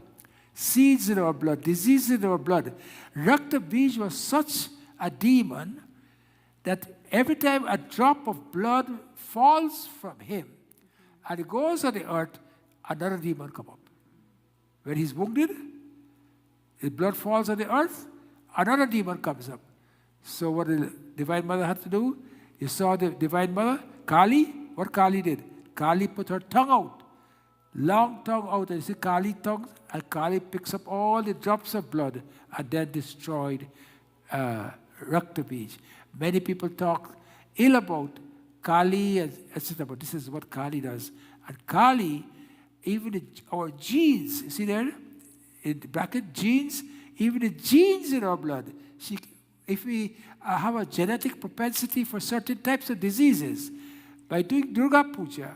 seeds in our blood, diseases in our blood. Rakta Beach was such a demon that every time a drop of blood falls from him and it goes on the earth, another demon comes up. When he's wounded, his blood falls on the earth, another demon comes up. So what the Divine Mother had to do, you saw the Divine Mother, Kali, what Kali did? Kali put her tongue out, long tongue out, and you see Kali tongue, and Kali picks up all the drops of blood and then destroyed Rakta Beach. Many people talk ill about Kali, etc., but this is what Kali does. And Kali, even our genes, you see there, in the bracket, genes, even the genes in our blood. If we have a genetic propensity for certain types of diseases, by doing Durga Puja,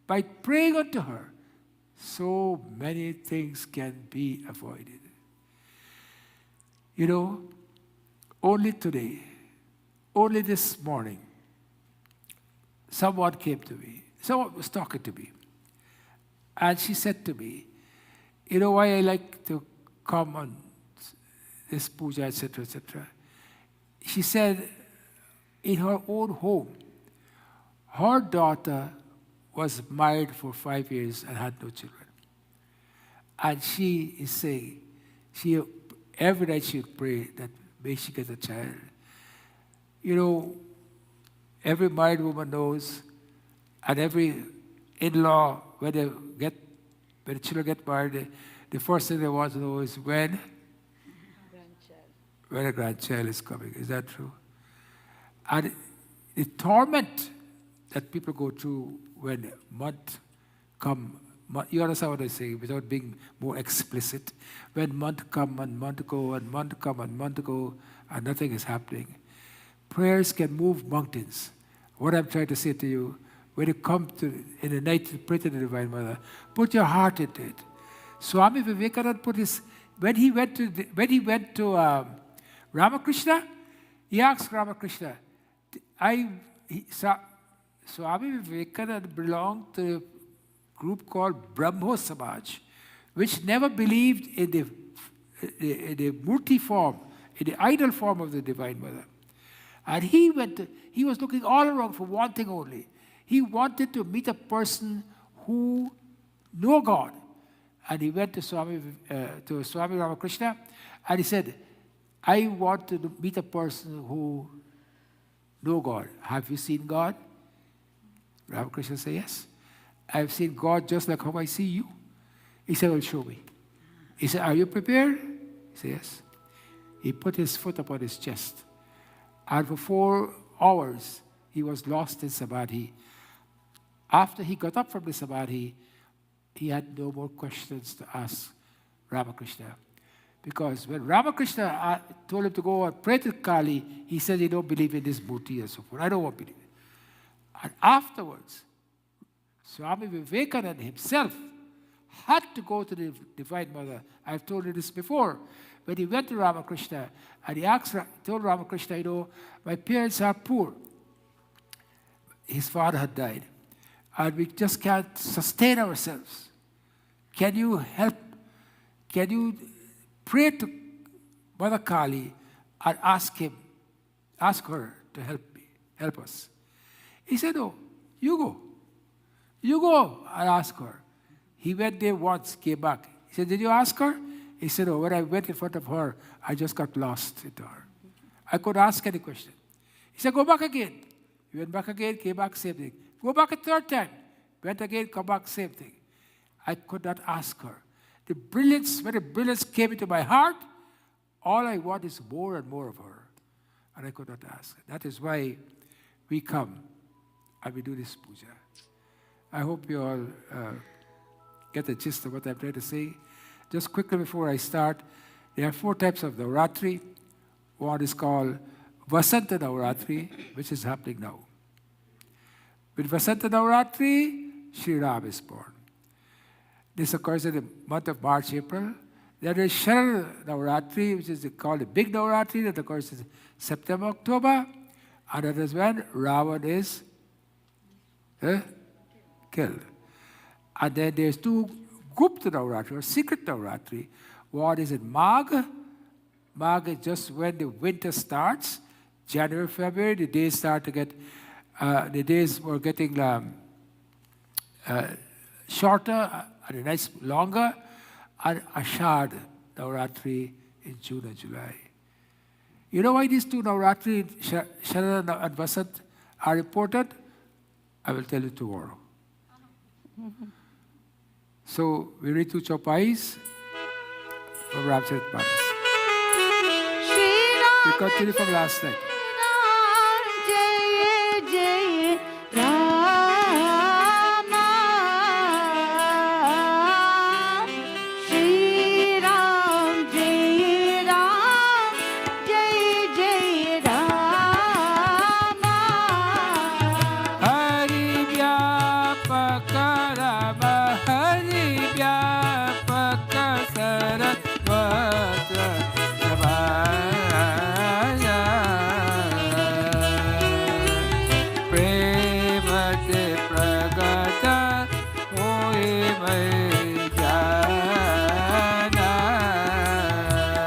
by praying unto her, so many things can be avoided. You know, only today, only this morning, someone came to me, someone was talking to me, and she said to me, you know why I like to come on this puja, etc., etc. She said, in her own home, her daughter was married for 5 years and had no children. And she is saying, every night she would pray that may she get a child. You know, every married woman knows, and every in-law, when the children get married, the first thing they want to know is when a grandchild is coming. Is that true? And the torment that people go through when month come, you understand what I say without being more explicit. When month come and month go and month come and month go and nothing is happening. Prayers can move mountains. What I'm trying to say to you, when you come to in the night to pray to the Divine Mother, put your heart into it. Swami Vivekananda put his when he went to Ramakrishna, he asked Ramakrishna, Swami Vivekananda belonged to a group called Brahmo Samaj, which never believed in the Murti form, in the idol form of the Divine Mother. And he was looking all around for one thing only. He wanted to meet a person who knew God. And he went to Swami Ramakrishna, and he said, I want to meet a person who knows God. Have you seen God? Ramakrishna said, yes. I've seen God just like how I see you. He said, well, show me. He said, are you prepared? He said, yes. He put his foot upon his chest. And for 4 hours, he was lost in samadhi. After he got up from the samadhi, he had no more questions to ask Ramakrishna. Because when Ramakrishna told him to go and pray to Kali, he said he don't believe in this booty and so forth. I don't want to believe it. And afterwards, Swami Vivekananda himself had to go to the Divine Mother. I've told you this before. When he went to Ramakrishna, and he told Ramakrishna, you know, my parents are poor. His father had died. And we just can't sustain ourselves. Can you help? Can you pray to Mother Kali and ask her to help us? He said, oh, you go. You go and ask her. He went there once, came back. He said, did you ask her? He said, oh, when I went in front of her, I just got lost into her. I couldn't ask any question. He said, go back again. He went back again, came back, same thing. Go back a third time. Went again, come back, same thing. I could not ask her. When the brilliance came into my heart, all I want is more and more of her. And I could not ask. That is why we come and we do this puja. I hope you all get the gist of what I'm trying to say. Just quickly before I start, there are 4 types of Doratri. One is called Vasanta Navratri, which is happening now. With Vasanta Navratri, Sri Ram is born. This occurs in the month of March, April. There is Sharad Navratri, which is called the big Navratri, that occurs in September, October. And that is when Ravan is killed. And then there's two Gupta Navratri, or secret Navratri. One is in Magh. Magh is just when the winter starts. January, February, the days start to get, the days were getting shorter and the nights longer. And Ashad Navratri in June and July. You know why these two Navratri, Sharad and Vasant, are important? I will tell you tomorrow. So we read two Chaupais from Ramcharitmanas. We continue from last night. Jai Jai Rama, Shri Ram Jai Ram, Jai Jai Rama. Hari Vyapaka Rama, Hari Vyapaka Saratwatra Navaya. Premate Pragata Hoye Mai Jana.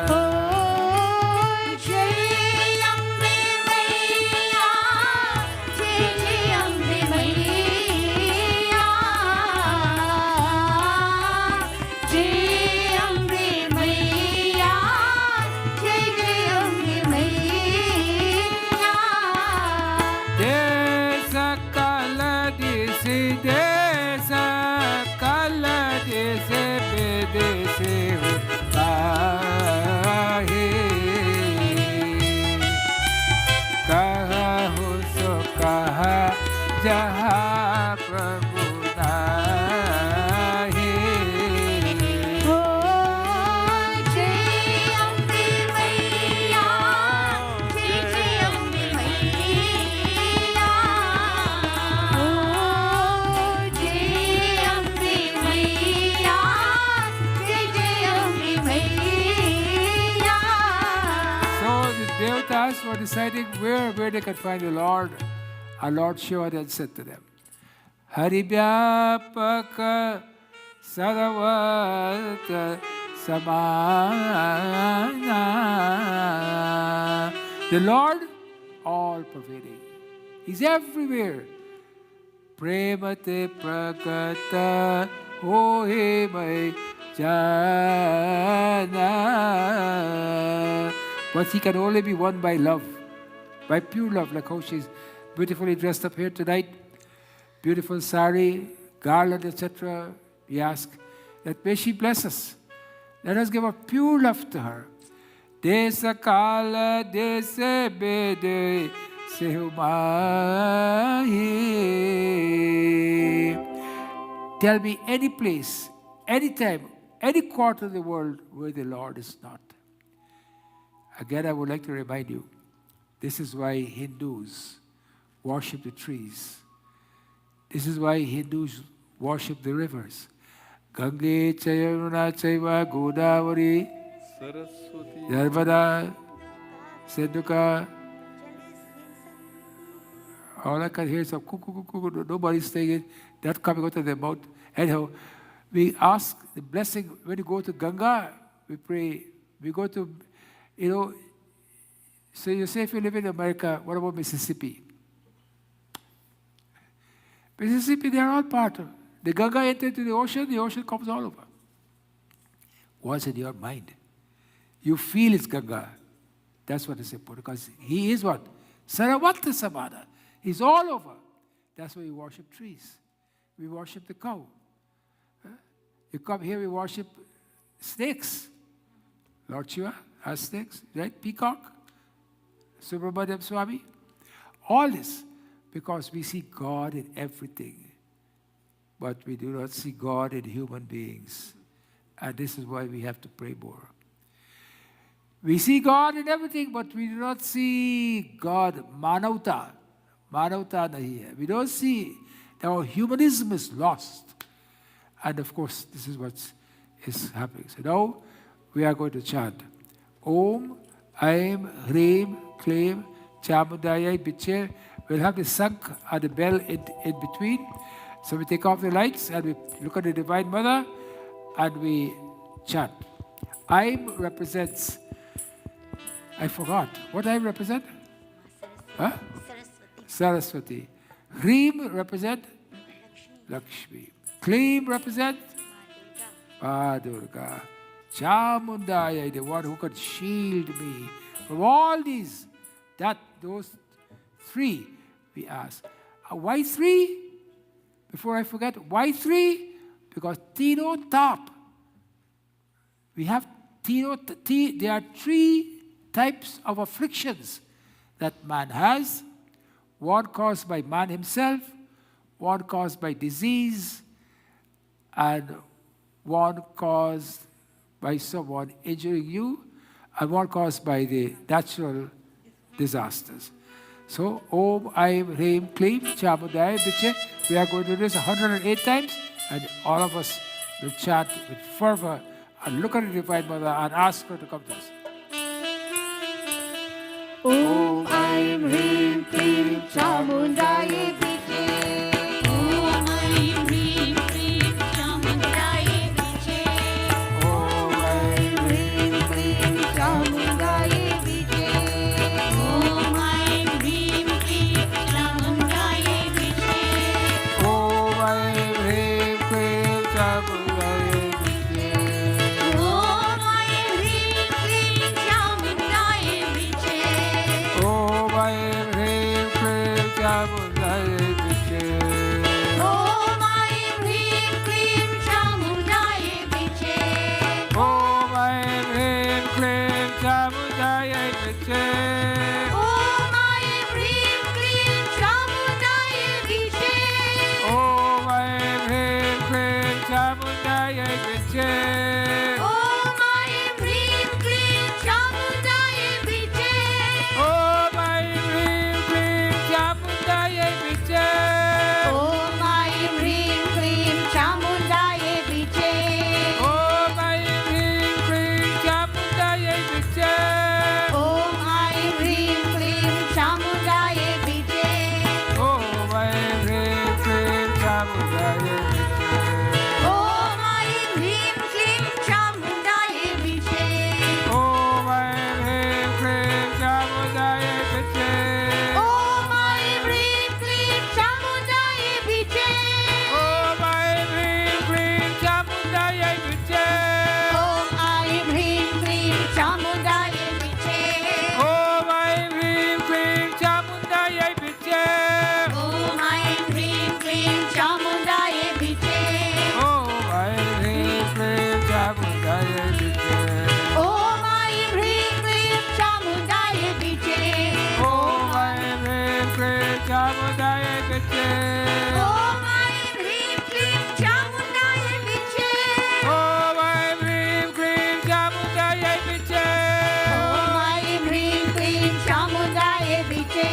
Oh, Jai Ambe Maiya, Jai Ambe Maiya, Jai Ambe Maiya, Jai Ambe Maiya. Desa kala desi, desa kala desi, bedesi kahe. Kaha ho so kaha, jaha prabhu nahi. Oh, Jai Ambe Maiya, Jai Ambe Maiya. Oh, Jai Ambe Maiya, Jai Ambe Maiya. So the Devatas were deciding where they could find the Lord. Our Lord Shiva then said to them, Hari Vyapaka Saravata Samana. The Lord, all pervading. He's everywhere. Premate Prakata Hohe Mai Jana. But he can only be won by love, by pure love, like how she's beautifully dressed up here tonight. Beautiful sari, garland, etc. We ask that may she bless us. Let us give a pure love to her. Desa kala desa bede sehumahi. Tell me any place, any time, any quarter of the world where the Lord is not. Again, I would like to remind you, this is why Hindus worship the trees. This is why Hindus worship the rivers. Gange Chayamuna Chaiva Godavari Narmada Sindhuka. All I can hear is a cuckoo. Nobody's saying it. That coming out of their mouth. Anyhow, we ask the blessing when you go to Ganga. We pray. We go to, so you say if you live in America, what about Mississippi? Mississippi, they are all part of. The Ganga entered into the ocean comes all over. What's in your mind? You feel it's Ganga. That's what is important, because he is what? Saravata Samana. He's all over. That's why we worship trees. We worship the cow. You come here, we worship snakes. Lord Shiva has snakes, right? Peacock, Subramaniam Swami. All this because we see God in everything, but we do not see God in human beings. And this is why we have to pray more. We see God in everything, but we do not see God manavta. Manavta nahi hai. We don't see. Our humanism is lost. And of course, this is what is happening. So now we are going to chant. Om, Aim, Hreem, Kleem, Chamudaya, Biche. We'll have the Sank and the bell in between. So we take off the lights and we look at the Divine Mother and we chant. Aim represents, I forgot. What Aim represent? Huh? Saraswati. Saraswati. Hreem represent Lakshmi. Kleem represent Ma Durga. Chamundaya, the one who could shield me from all these. Those three we ask. Why three? Before I forget, why three? Because Tino top. We have Tino, there are three types of afflictions that man has. One caused by man himself, one caused by disease, and one caused by someone injuring you, and one caused by the natural disasters. So, Om, Aim, Hreem, Kleem, Chamudaya, Biche. We are going to do this 108 times, and all of us will chant with fervor and look at the Divine Mother and ask her to come to us. Om Aim Hreem Kleem Chamundaya Biche. Om Aim Hreem Kleem Chamundaya Biche. Om Aim Hreem Kleem Chamundaya Biche. Om Aim Hreem Kleem Chamundaya Biche. Om Aim Hreem Kleem Chamudaya Biche. Om Aim Hreem Kleem Chamundaya Biche. Om Aim Hreem Kleem Chamudaya Biche. Om Aim Hreem Kleem Chamundaya Biche. Om Aim Hreem Kleem Chamudaya Biche. Om Aim Hreem Kleem Chamundaya Biche. Om Aim Hreem Kleem Chamudaya Biche. Om Aim Hreem Kleem Chamundaya Biche. Om Aim Hreem Kleem Chamudaya Biche. Om Aim Hreem Kleem Chamundaya Biche. Om Aim Hreem Kleem Chamudaya Biche. Om Aim Hreem Kleem Chamundaya Biche. Om Aim Hreem Kleem Chamudaya Biche. Om Aim Hreem Kleem Chamundaya Biche. Om Aim Hreem Kleem Chamudaya Biche. Om Aim Hreem Kleem Chamundaya Biche. Om Aim Hreem Kleem Chamudaya Biche. Om Aim Hreem Kleem Chamundaya Biche. Om Aim Hreem Kleem Chamudaya Biche. Om Aim Hreem Kleem Chamundaya Biche. Om Aim Hreem Kleem Chamudaya Biche. Om Aim Hreem Kleem Chamundaya Biche. Om Aim Hreem Kleem Chamudaya Biche. Om Aim Hreem Kleem Chamundaya Biche. Om Aim Hreem Kleem Chamudaya Biche. Om Aim Hreem Kleem Chamundaya Biche.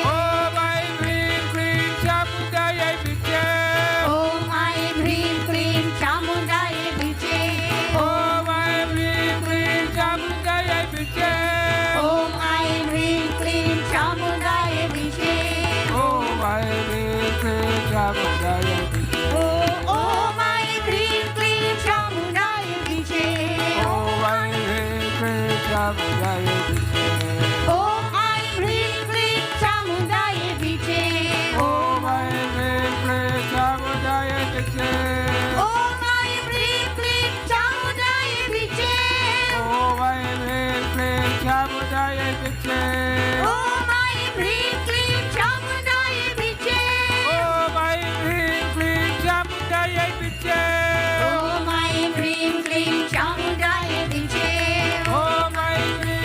Om Aim Hreem Kleem Chamudaya Biche. Om Aim Hreem Kleem Chamundaya Biche. Om Aim Hreem Kleem Chamudaya Biche. Om Aim Hreem Kleem Chamundaya Biche. Om Aim Hreem Kleem Chamudaya Biche. Om Aim Hreem Kleem Chamundaya Biche. Om Aim Hreem Kleem Chamudaya Biche. Om Aim Hreem Kleem Chamundaya Biche. Om Aim Hreem Kleem Chamudaya Biche. Om Aim Hreem Kleem Chamundaya Biche. Om Aim Hreem Kleem Chamudaya Biche. Om Aim Hreem Kleem Chamundaya Biche. Om Aim Hreem Kleem Chamudaya Biche. Om Aim Hreem Kleem Chamundaya Biche. Om Aim Hreem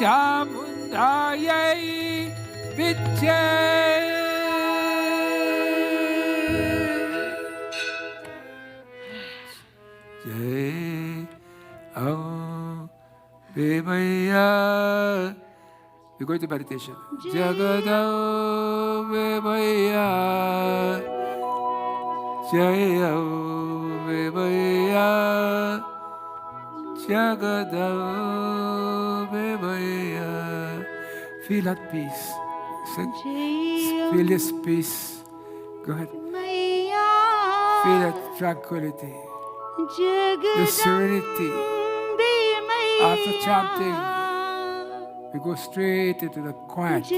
Chamundayai Viche. Jai Ambe Maiya. We go to meditation. Jagadambe Maiya. Jai Ambe Maiya. Jagadambe Maiya. Feel at peace. Feel this peace. Go ahead. Feel that tranquility. The serenity. After chanting, we go straight into the quiet.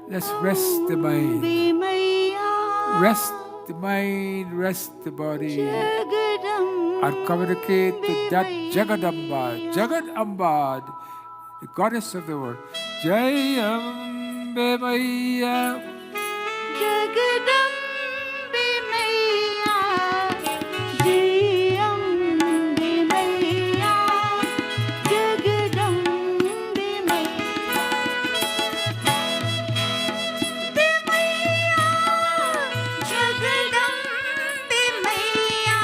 Let's rest the mind. Rest the mind, rest the body. And communicate to that Jagadamba, Jagadamba, the goddess of the world. Jai Ambe Maiya. Jagadambe Maiya, Jai Ambe Maiya, Jagadambe Maiya, Jagadambe Maiya,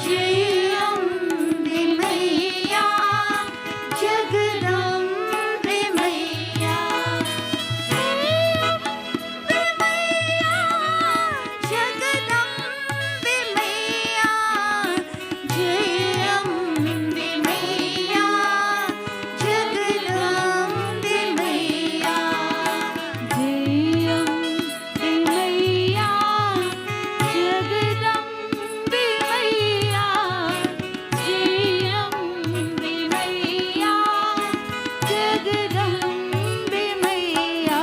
Jai Ambe Maiya, Jagadambe Maiya, Jagadambe Maiya, Jai Ambe Maiya, Jagadambe Maiya. Jai Ambe Maiya, Jagadambe Maiya, Jai Ambe Maiya, Jagadambe Maiya,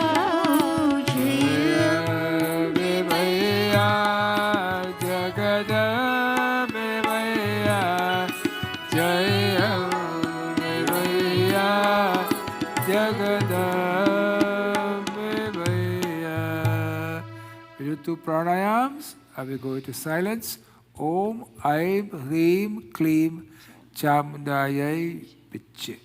Ambe Maiya, Jagadambe Maiya, Jai Ambe Maiya, Jagadambe Maiya. We do 2 pranayams and we go into silence. Om Aim Hreem Kleem Chamundayai Viche.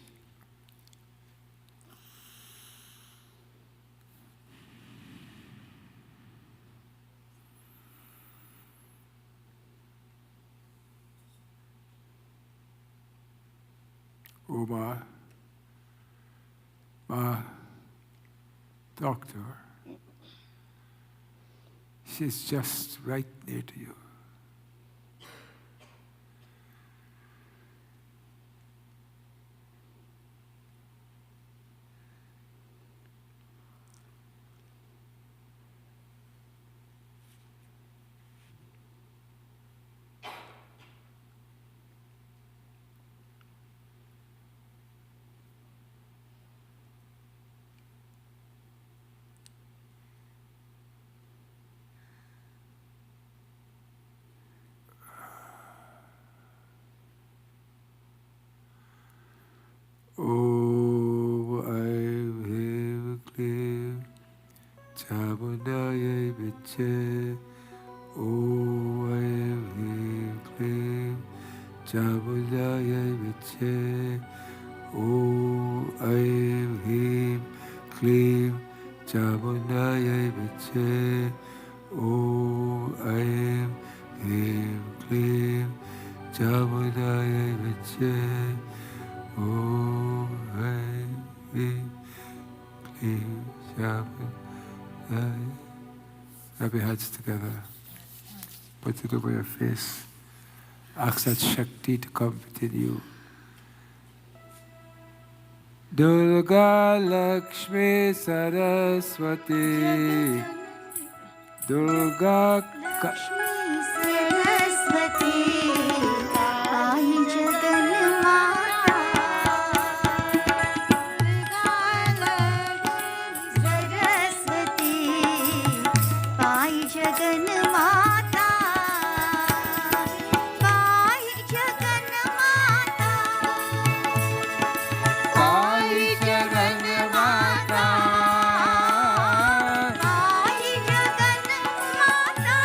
Uma, my doctor, she's just right near to you. Om Aim Hreem Kleem Chamundayai Viche. Om Aim Hreem Kleem Chamundayai Viche. Om Aim Hreem Kleem Chamundayai Viche. Om Aim Hreem Kleem Chamundayai Viche. Om Aim Hreem Kleem Chamundayai. Rub your hands together. Put it over your face. Ask that Shakti to come within you. Durga Lakshmi Saraswati. Durga Lakshmi Saraswati, Ai Jagan Mata. Saraswati, Ai Jagan Mata. Ai Jagan Mata. Ai Jagan Mata. Ai Jagan Mata.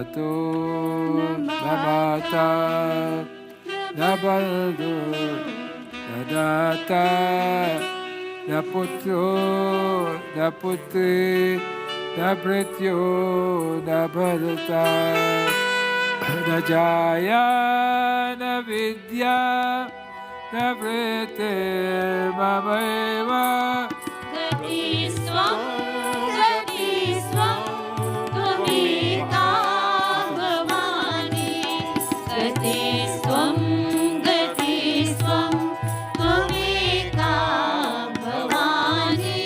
Nato, Namata, Nabaldo, Nadata, Naputro, Naputri, Naprityo, Nabhalata, Najaya, Navidya, Navrite, Mameva, Gati swam Tvameka Bhavani. Gati swam Tvameka Bhavani.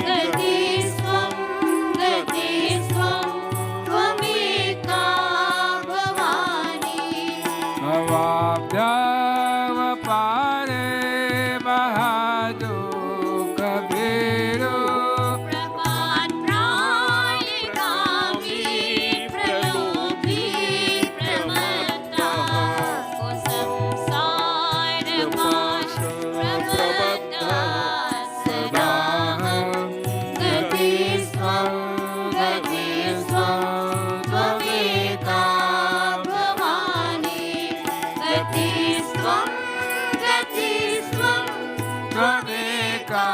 Gati swam Tvameka Bhavani. Bhavabda, Vapare, Mahado, Kabiro, Prabhat Prayagami Pralobi Pramatta Kosam Sarvash Prabhatta Sadaham. Gati swam Tvameka Bhavani. Gati swam Tvameka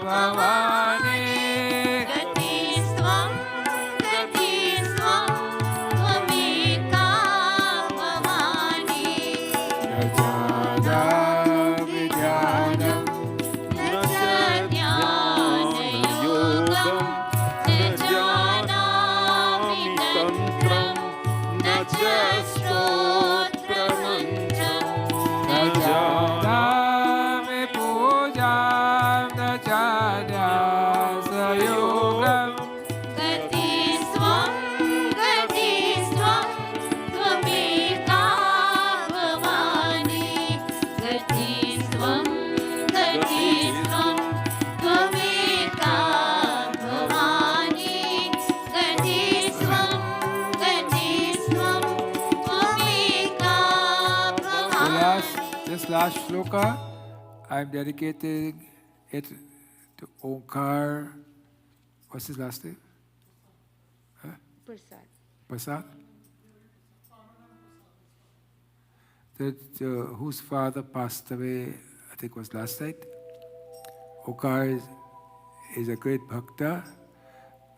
Bhavani, Gati swam Tvameka Bhavani. Najada Vidyanam, Najanyana-yogam, Najanami tantram, Najastotramantram. Najadami Pujam, Najanya Sayogam, Gati swam Tvameka Bhavani. Gati swam Tvameka Bhavani. Gati swam Tvameka Bhavani. This last shloka, I'm dedicating it to Onkar. What's his last name? Prasad. Prasad? Whose father passed away, I think was last night. Onkar is a great bhakta,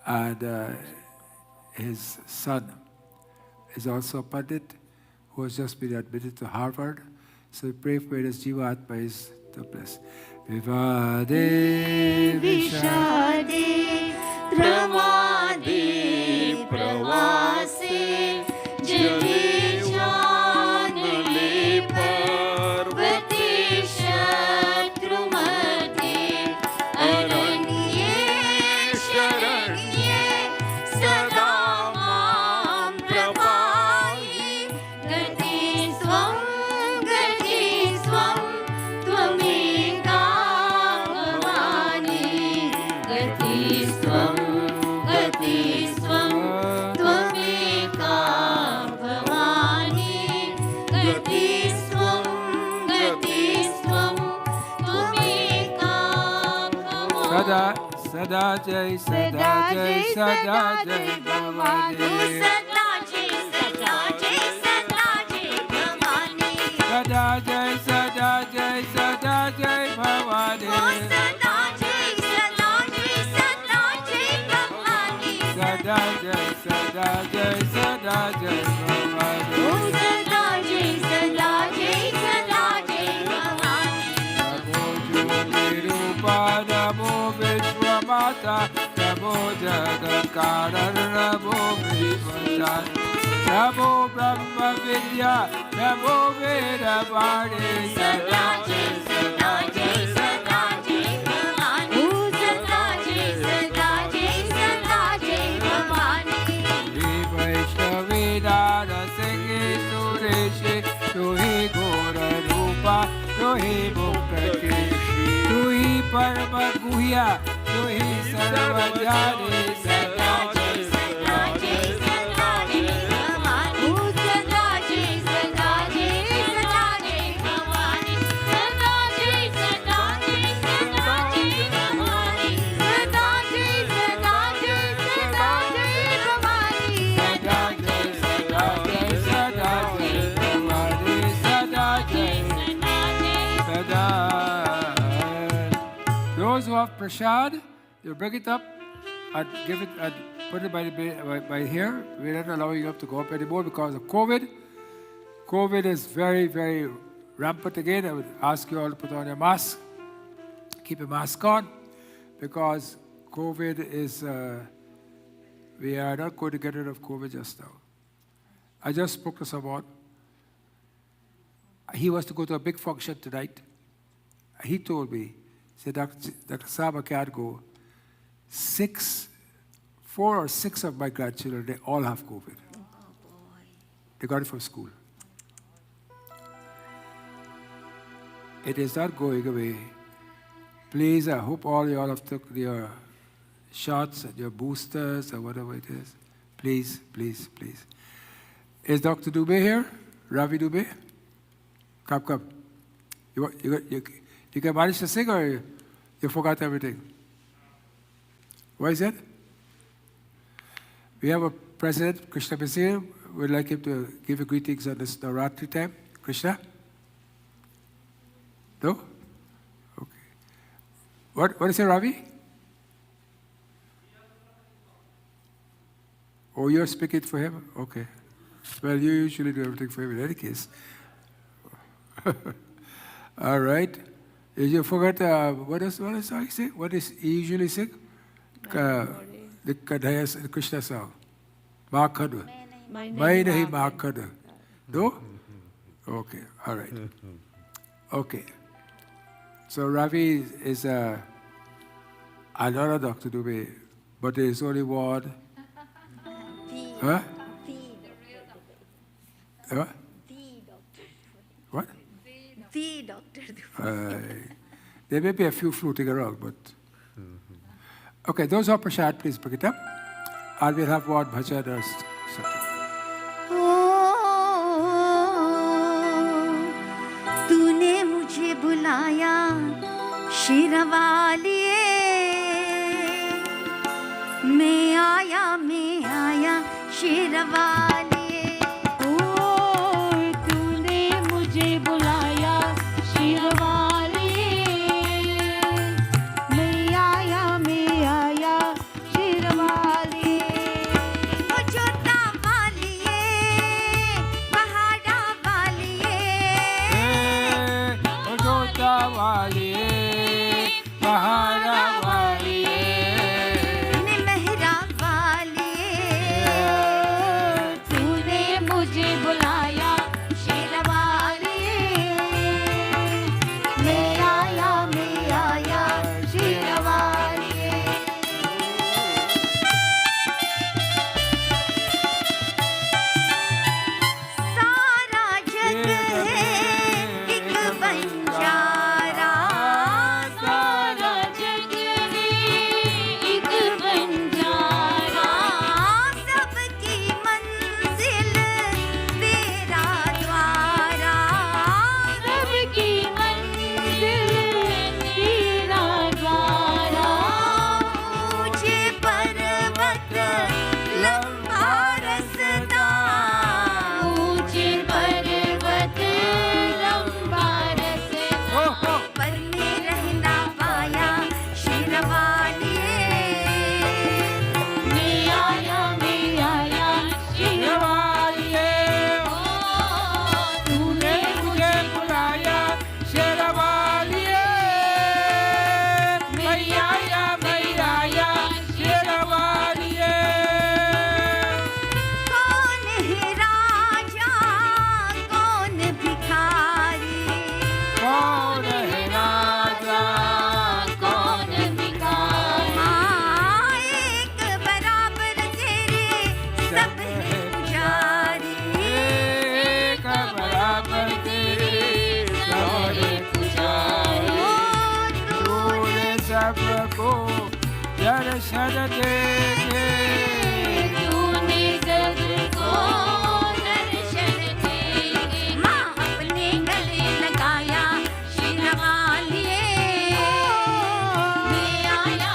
and his son is also a pandit who has just been admitted to Harvard. So we pray for his Jivatma is to bless. Vivade Vishade Pramade Pravase Jale Janale Parvati Shatrumate Aranye Sharanye Sadamam Prabhayi Gati Swam Tvameka Bhavani. Gati swam Tvameka Bhavani. Gati swam Tvameka Bhavani. Sada, Sada Jai, Sada Jai, Sada Jai Bhavani. Sada Jai Bhavani. Sada Jai, Sada Jai, Sada Jai Bhavani. Sada Jai Bhavani. Sada Jai, Sada Jai, Sada Jai Bhavani. Sada Jai Bhavani. Namo Jyoti Rupa, Namo Vishwamata, Namo Jagatkara, Namo Vishwamata, Namo Brahma Vidya, Namo Veda Vani. Sada Jai Bhavani. Sada Jai Bhavani. He Vaishnavi Nara Singhi Sureshi, Tu hi Gora Rupa, Tu hi Mukta Keshi, Tu hi Parma Guhya, Tu hi Sarva Jani. Sada Jai, Sada Jai, Sada Jai Bhavani. Sada Jai Bhavani. Sada Jai Bhavani. of prasad, you bring it up and give it and put it by here. We're not allowing you up to go up anymore because of COVID. COVID is very, very rampant again. I would ask you all to put on your mask. Keep your mask on because COVID is, we are not going to get rid of COVID just now. I just spoke to someone. He was to go to a big function tonight. He told me, he said, Dr. Saba can't go. 4 or 6 of my grandchildren, they all have COVID. Oh boy. They got it from school. It is not going away. Please, I hope all y'all have took your shots and your boosters or whatever it is. Please, please, please. Is Dr. Dubey here? Ravi Dubey? Come. You can manage to sing or you forgot everything? What is it? We have a president, Krishna Basir. We'd like him to give you greetings on this Navratri time. Krishna? No? Okay. What is it, Ravi? Oh, you're speaking for him? Okay. Well, you usually do everything for him in any case. All right. You forgot, what does he say? What does he usually sing? The Krishna song. Makhad. Mai nahi makhad. No? Okay, all right. Okay. So Ravi is I know Dr. Dubey, but there is only one. Huh? What? What? The Dr. There may be a few floating around, but... Okay, those who are prasad, please pick it up. And we'll have one bhajan or something. तूने मुझे बुलाया शेरवालिए मैं आया शेरवालिए तूने मुझे बुलाया शेरवालिए मैं आया शेरवालिए ओ जोता वालिए पहाड़ा वालिए ओ जोता वालिए पहाड़ा वालिए मेहरा वालिए तूने मुझे बुलाया शेरवालिए मैं आया शेरवालिए सारा जग है एक बंजारा सारा जग है एक बंजारा सबकी मंजिल तेरा द्वारा सबकी मंजिल तेरा द्वारा ऊंचे पर्वत लंबा रास्ता ऊंचे पर्वत लंबा रास्ता पर में रहना पाया शेरवालिए मैं आया शेरवालिए तूने मुझे बुलाया शेरवालिए मैं आया शेरवालिए कौन है राजा कौन भिखारी कौन है राजा कौन भिखारी एक बराबर तेरे सब है पुजारी एक बराबर तेरे सारे पुजारी तूने सबको दर्शन देके तूने सबको दर्शन देके माँ अपने गले लगाया शेरवालिए मैं आया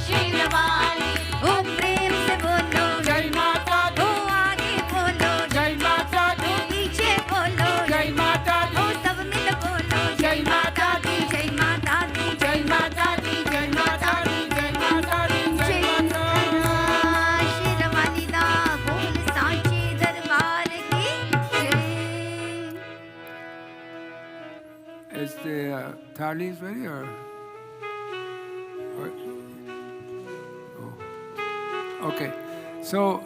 शेरवालिए ओ प्रेम से बोलो जय माता ओ आगे बोलो जय माता दी पीछे बोलो जय माता ओ दी सब मिल बोलो जय माता दी जय माता दी जय माता Is the thalis ready or? Oh. Okay. So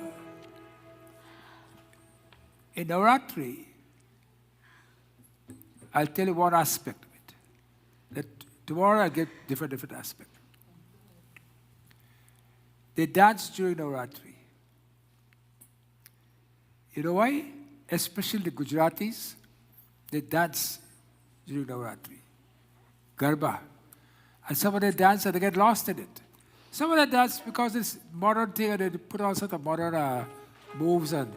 in Navratri, I'll tell you one aspect of it. That tomorrow I'll get different aspect. They dance during Navratri. You know why? Especially the Gujaratis, they dance during Navratri. Garba. And some of them dance and they get lost in it. Some of them dance because it's modern thing and they put all sort of modern moves, and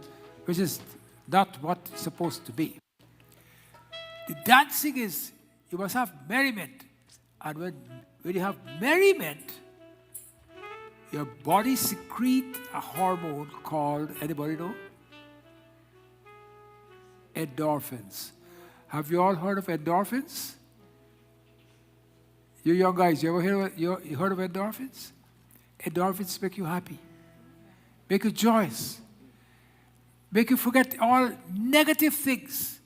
which is not what it's supposed to be. The dancing is, you must have merriment. And when you have merriment, your body secretes a hormone called, anybody know? Endorphins. Have you all heard of endorphins? You young guys, you ever heard of endorphins? Endorphins make you happy, make you joyous, make you forget all negative things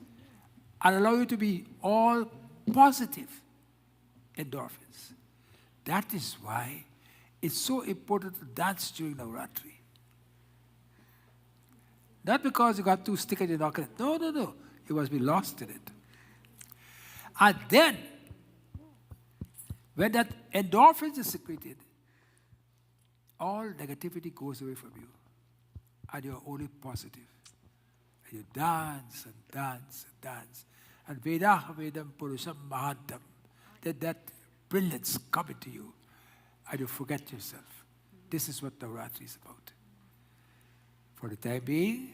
and allow you to be all positive endorphins. That is why it's so important to dance during Navratri. Not because you got too stick and you're not going to. No. You must be lost in it. And then, when that endorphins is secreted, all negativity goes away from you. And you're only positive. And you dance and dance and dance. And Vedah Vedam Purusham Mahantam. Then that brilliance comes into you. And you forget yourself. This is what Navratri is about. For the time being,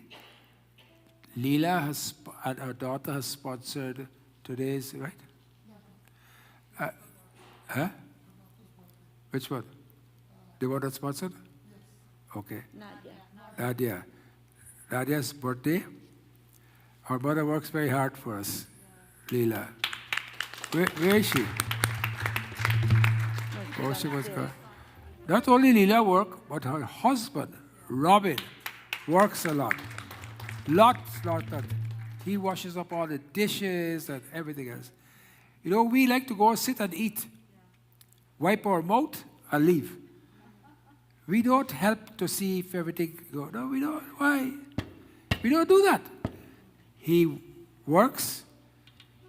Leela and her daughter has sponsored today's, right? Huh? Which one? The one that sponsored? Okay. Nadia. Nadia's birthday. Her mother works very hard for us, Leela. Where is she? Oh, she was gone. Not only Leela works, but her husband, Robin, works a lot. Lots. He washes up all the dishes and everything else. You know, we like to go sit and eat, wipe our mouth, and leave. We don't help to see if everything goes. No, we don't. Why? We don't do that. He works.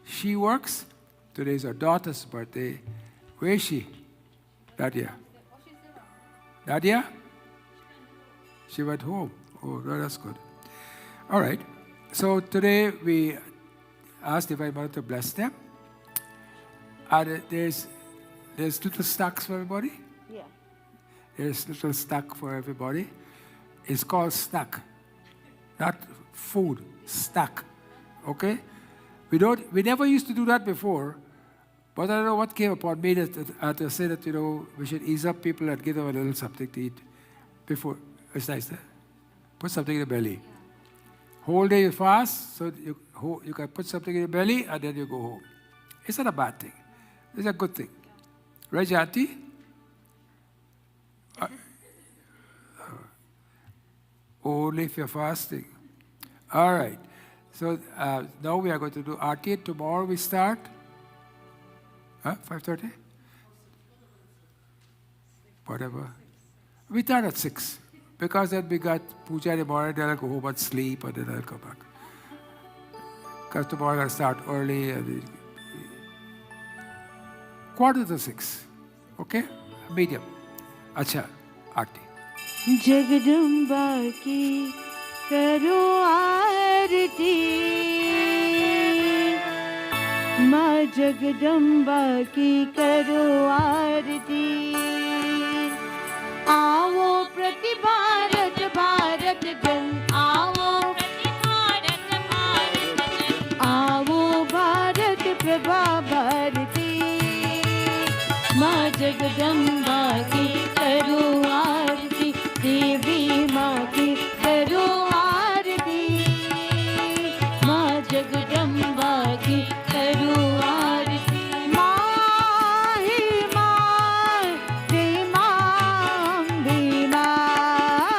She works. Today's our daughter's birthday. Where is she? Nadia. Nadia? She went home. Oh, no, that's good. All right. So today we asked Divine Mother to bless them. And there's little snacks for everybody. Yeah. There's little snack for everybody. It's called snack, not food. Snack. Okay. We never used to do that before, but I don't know what came upon me to say that we should ease up people and give them a little something to eat before. It's nice. Put something in the belly. Whole day you fast, so you can put something in your belly and then you go home. It's not a bad thing. It's a good thing. Right, Janti? Only if you're fasting. All right. So now we are going to do Aarti. Tomorrow we start. 5:30? Whatever. We start at 6. Because then we got puja in the morning, then I'll go home and sleep, and then I'll come back. Because tomorrow I'll start early. And 5:45. Okay? Medium. Acha. Aarti. Jagdamba की करो आरती माँ जगदम्बा की करो आरती आओ प्रति भारत भारत जन आओ आओ भारत प्रभा भारती माँ जगदम्बा की करो आरती देवी माँ की करो आरती माँ जगदम्बा की करो आरती माँ ही माँ हे माँ अम्बे माँ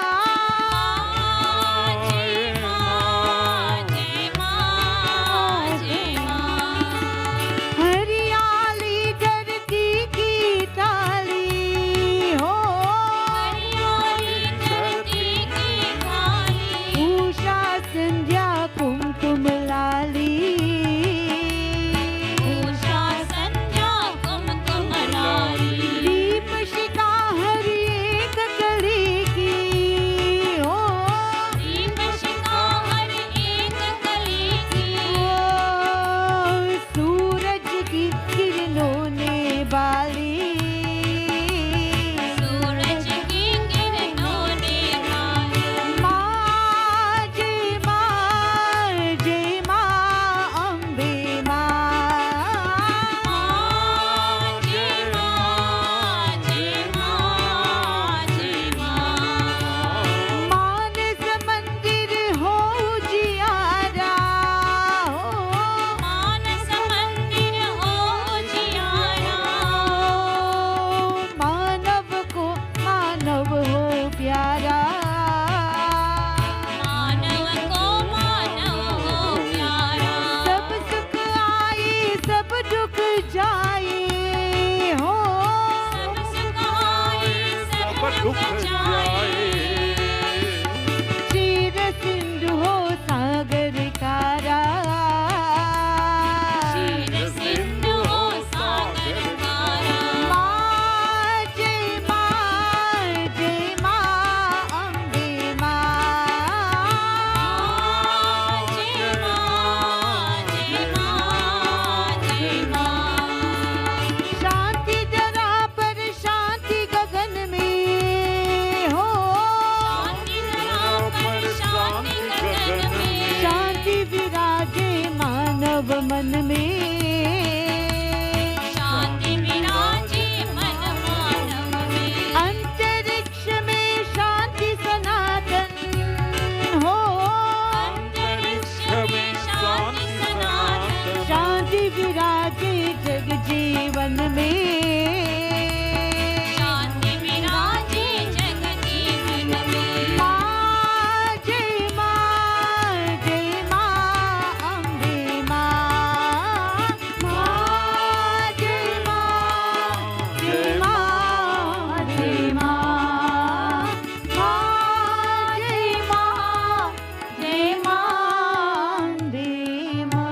में शांति विराजे मन मानव में अंतरिक्ष में शांति सनातन हो अंतरिक्ष में शांति सनातन शांति विराजे जग जीवन में शांति विराजे जग जीवन में माँ जय माँ अम्बे माँ जय माँ जय माँ अम्बे माँ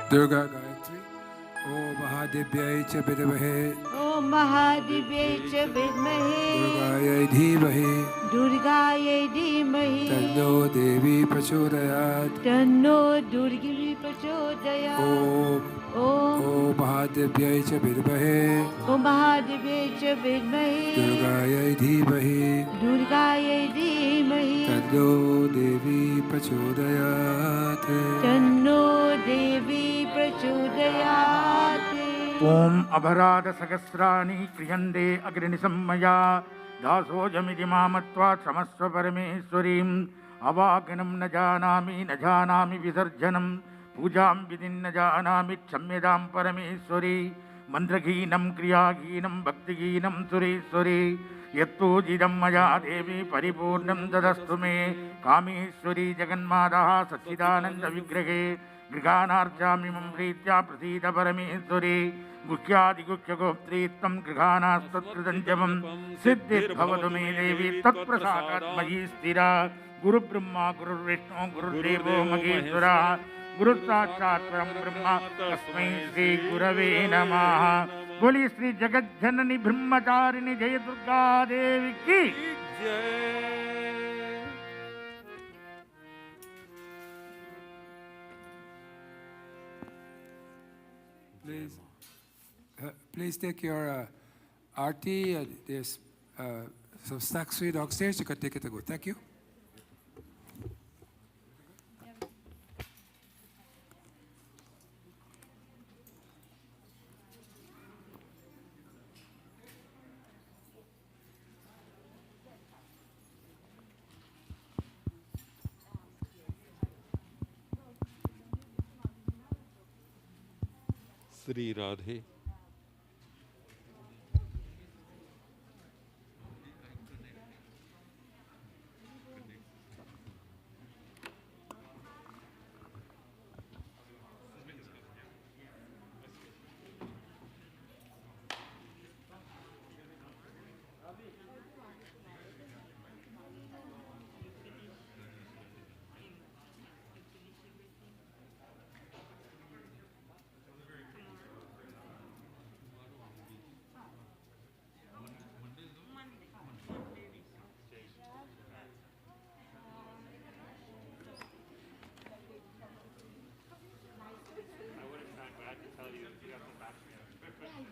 Durga Gayatri. Om Mahadevyai cha Vidmahe. ॐ महादिव्यै च विद्महे Durgayai Dhimahi. दुर्गायै धीमहि Tanno Devi Prachodayat. तन्नो दुर्गिरि प्रचोदयात् Om ॐ Mahadevyai cha Vidmahe. ॐ महादिव्यै च विद्महे Durgayai Dhimahi. दुर्गायै धीमहि Tanno Devi Prachodayat. तन्नो देवी प्रचोदयात् ॐ अभराध सहस्राणि क्रियन्ते अग्निसम्मया दासोऽजमिति मामत्वा क्षमस्व परमेश्वरीम् अवाकिनं न जानामि विसर्जनं पूजां विधिं न जानामि क्षम्यतां परमेश्वरी मन्त्रहीनं क्रियाहीनं भक्तिहीनं सुरेश्वरी यत्पूजितं मया देवी परिपूर्णं तदस्तु मे कामेश्वरी जगन्माता सच्चिदानन्दविग्रहे गृहाणार्चामि मम प्रीत्या प्रसीद परमेश्वरी गुह्यादिगुह्यगोप्त्री त्वं गृहाणास्तत्कृतं च मम सिद्धिर्भवतु मे देवी तत्प्रसादात् मयि स्थिरा गुरुब्रह्मा गुरुर्विष्णु गुरुर्देवो महेश्वरः गुरुसाक्षात् परं ब्रह्म तस्मै श्री गुरवे नमः। बोली श्री जगज्जननी ब्रह्मचारिणी जय दुर्गा देवी की Please take your arti. There's some snacks for you downstairs. You can take it to go. Thank you. Shri Radhe.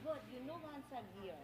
But you know once I'm here.